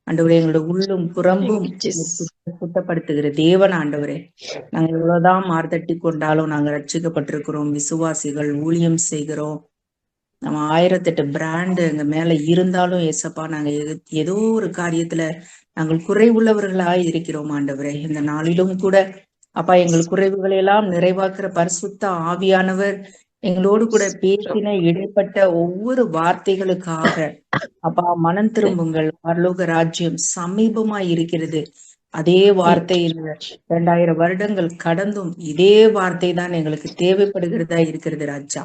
Speaker 4: ஆண்டவரே, எங்களோட உள்ளும் புறம்பும் சுத்தப்படுத்துகிற தேவன் ஆண்டவரே. நாங்க எவ்வளவுதான் மார்த்தட்டி கொண்டாலும் நாங்க ரட்சிக்கப்பட்டிருக்கிறோம், விசுவாசிகள், ஊழியம் செய்கிறோம். நம்ம 1008 பிராண்டு எங்க மேல இருந்தாலும் ஏசப்பா, நாங்க ஏதோ ஒரு காரியத்துல நாங்கள் குறைவுள்ளவர்களாய் இருக்கிறோம் ஆண்டவரே. இந்த நாளிலும் கூட அப்பா எங்கள் குறைவுகளை எல்லாம் நிறைவாக்குற பரிசுத்த ஆவியானவர் எங்களோடு கூட பேசின இடைப்பட்ட ஒவ்வொரு வார்த்தைகளுக்காக அப்பா மனம் திரும்புங்கள், பரலோக ராஜ்யம் சமீபமாய் இருக்கிறது. அதே வார்த்தையில் 2000 வருடங்கள் கடந்தும் இதே வார்த்தை தான் எங்களுக்கு தேவைப்படுகிறதா இருக்கிறது ராஜா.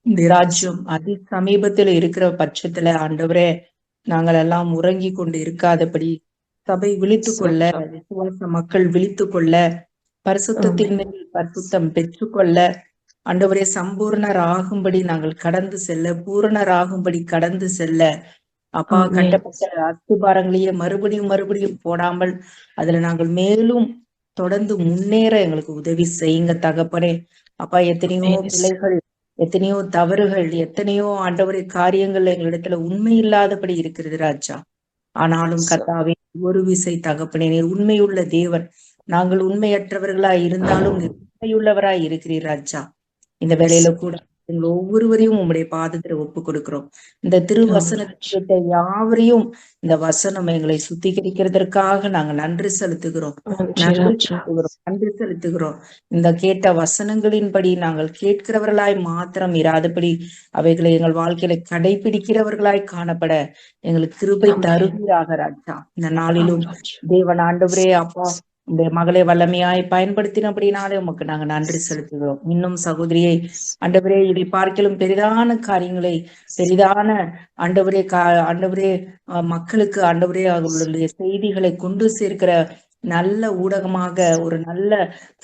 Speaker 4: இந்த ராஜ்யம் அதி சமீபத்துல இருக்கிற பட்சத்துல ஆண்டவரே, நாங்கள் எல்லாம் உறங்கி கொண்டு இருக்காதபடி சபை விழித்து கொள்ள, விசுவாச மக்கள் விழித்து கொள்ள, பரிசுத்தத்தின் மேல் பரிசுத்தம் பெற்றுக்கொள்ள ஆண்டவரே, சம்பூர்ணராகும்படி நாங்கள் கடந்து செல்ல, பூரணராகும்படி கடந்து செல்ல அப்பா கட்டப்பட்ட அஸ்திபாரங்களையே மறுபடியும் போடாமல் அதுல நாங்கள் மேலும் தொடர்ந்து முன்னேற எங்களுக்கு உதவி செய்யுங்க தகப்பனே. அப்பா எத்தனையோ பிள்ளைகள், எத்தனையோ தவறுகள், எத்தனையோ ஆண்டவரை காரியங்கள் எங்களிடத்துல உண்மை இல்லாதபடி இருக்கிறது ராஜா. ஆனாலும் கர்த்தாவே, ஒரு விசை தகப்பனே, நீர் உண்மையுள்ள தேவன். நாங்கள் உண்மையற்றவர்களாய் இருந்தாலும் உண்மையுள்ளவராய் இருக்கிறீர் ராஜா. இந்த வேளையில கூட எங்கள் ஒவ்வொருவரையும் உங்களுடைய பாதத்துல ஒப்பு கொடுக்கிறோம். இந்த திருவசனத்தை யாவரையும் இந்த வசனம் எங்களை சுத்திகரிக்கிறதற்காக நாங்கள் நன்றி செலுத்துகிறோம். நன்றி செலுத்துகிறோம். இந்த கேட்ட வசனங்களின்படி நாங்கள் கேட்கிறவர்களாய் மாத்திரம் இராதபடி அவைகளை எங்கள் வாழ்க்கையில கடைபிடிக்கிறவர்களாய் காணப்பட எங்களுக்கு கிருபை தருவீராக ராஜா. இந்த நாளிலும் தேவன் ஆண்டவரே அப்பா இந்த மகளை வல்லமையாய் பயன்படுத்தினபடினாலே உமக்கு நாங்க நன்றி செலுத்துகிறோம். இன்னும் சகோதரியை ஆண்டவரே, இதை பார்க்கலும் பெரிதான காரியங்களை, பெரிதான ஆண்டவரே மக்களுக்கு ஆண்டவரே அவர்களுடைய செய்திகளை கொண்டு சேர்க்கிற நல்ல ஊடகமாக, ஒரு நல்ல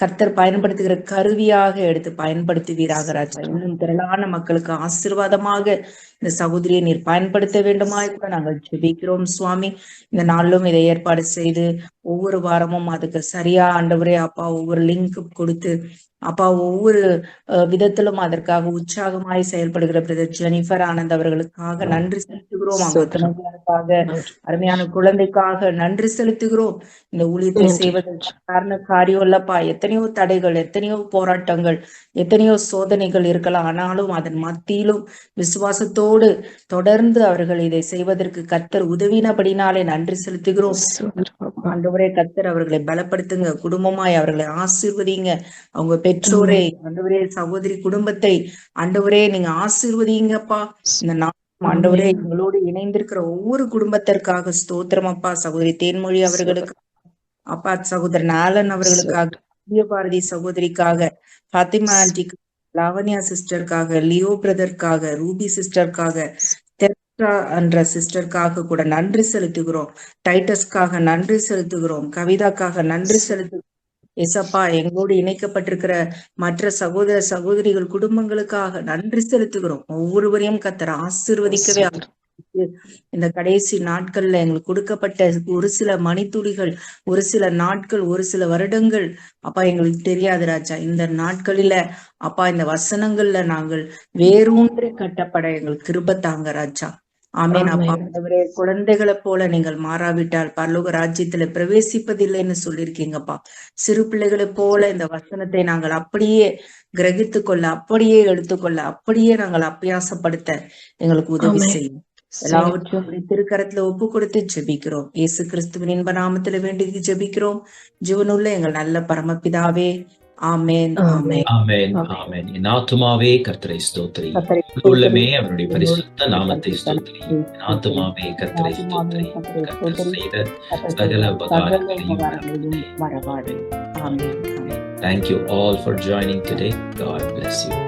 Speaker 4: கர்த்தர் பயன்படுத்துகிற கருவியாக எடுத்து பயன்படுத்துவீராக ராஜா. இன்னும் திரளான மக்களுக்கு ஆசீர்வாதமாக இந்த சகோதரியை நீர் பயன்படுத்த வேண்டுமாய் கூட நாங்கள் ஜெபிக்கிறோம் சுவாமி. இந்த நாளிலும் இதை ஏற்பாடு செய்து ஒவ்வொரு வாரமும் அதுக்கு சரியா ஆண்டவரே அப்பா ஒவ்வொரு லிங்க் கொடுத்து அப்பா ஒவ்வொரு விதத்திலும் அதற்காக உற்சாகமாய் செயல்படுகிற பிரதர் ஜெனிஃபர் ஆனந்த் அவர்களுக்காக நன்றி செலுத்துகிறோம். அவங்க அருமையான குழந்தைக்காக நன்றி செலுத்துகிறோம். இந்த ஊழியத்தை செய்வதற்கு காரண காரியம் இல்லப்பா. எத்தனையோ தடைகள், எத்தனையோ போராட்டங்கள், எத்தனையோ சோதனைகள் இருக்கலாம். ஆனாலும் அதன் மத்தியிலும் விசுவாசத்தோடு தொடர்ந்து அவர்கள் இதை செய்வதற்கு கர்த்தர் உதவினபடினாலே நன்றி செலுத்துகிறோம். ஆண்டவரே ஆண்டவரே கர்த்தர் அவர்களை பலப்படுத்துங்க, குடும்பமாய் அவர்களை ஆசீர்வதிங்க, அவங்க பெற்றோரை ஆண்டவரே, சகோதரி குடும்பத்தை ஆண்டவரே நீங்க ஆசீர்வதிங்கப்பா. இந்த நாள் ஆண்டவரே எங்களோடு இணைந்திருக்கிற ஒவ்வொரு குடும்பத்திற்காக ஸ்தோத்திரம் அப்பா. சகோதரி தேன்மொழி அவர்களுக்கு அப்பா, சகோதரன் ஆலன் அவர்களுக்காக, பாரதி சகோதரிக்காக, பாத்திமா ஆண்டிக்கு, லாவண்யா சிஸ்டருக்காக, லியோ பிரதருக்காக, ரூபி சிஸ்டருக்காக, தெரசா என்ற சிஸ்டருக்காக கூட நன்றி செலுத்துகிறோம். டைட்டஸ்க்காக நன்றி செலுத்துகிறோம். கவிதாக்காக நன்றி செலுத்துகிறோம். எசப்பா, எங்களோடு இணைக்கப்பட்டிருக்கிற மற்ற சகோதர சகோதரிகள் குடும்பங்களுக்காக நன்றி செலுத்துகிறோம். ஒவ்வொருவரையும் கர்த்தர் ஆசீர்வதிக்கவே இந்த கடைசி நாட்கள்ல எங்களுக்கு கொடுக்கப்பட்ட ஒரு சில மணித்துளிகள், ஒரு சில நாட்கள், ஒரு சில வருடங்கள் அப்பா எங்களுக்கு தெரியாது ராஜா. இந்த நாட்களில அப்பா இந்த வசனங்கள்ல நாங்கள் வேரூன்றி கட்டப்பட எங்களுக்கு கிருபை தாங்க ராஜா. ஆமேன் அப்பா. ஆண்டவரே, குழந்தைகளை போல நீங்கள் மாறாவிட்டால் பரலோக ராஜ்யத்துல பிரவேசிப்பதில்லைன்னு சொல்லியிருக்கீங்கப்பா. சிறு பிள்ளைகளை போல இந்த வசனத்தை நாங்கள் அப்படியே கிரகித்து கொள்ள, அப்படியே எடுத்துக்கொள்ள, அப்படியே நாங்கள் அபியாசப்படுத்த எங்களுக்கு உதவி செய்யும். எல்லாவற்றையும் திருக்கரத்துல ஒப்பு கொடுத்து ஜெபிக்கிறோம். இயேசு கிறிஸ்துவின் இன்ப நாமத்துல வேண்டி ஜெபிக்கிறோம் ஜீவனுள்ள எங்கள் நல்ல பரமபிதாவே. ஆமேன், ஆமேன்,
Speaker 2: ஆமேன், ஆமேன். என் ஆத்துமாவே கர்த்தரை ஸ்தோத்திரி, உள்ளமே அவருடைய பரிசுத்த நாமத்தை ஸ்தோத்திரி. என் ஆத்துமாவே கர்த்தரை ஸ்தோத்திரி, கர்த்தர் செய்த சகல உபகாரங்களையும் மறவாதே.
Speaker 4: ஆமேன்.
Speaker 2: Thank you all for joining today. God bless you.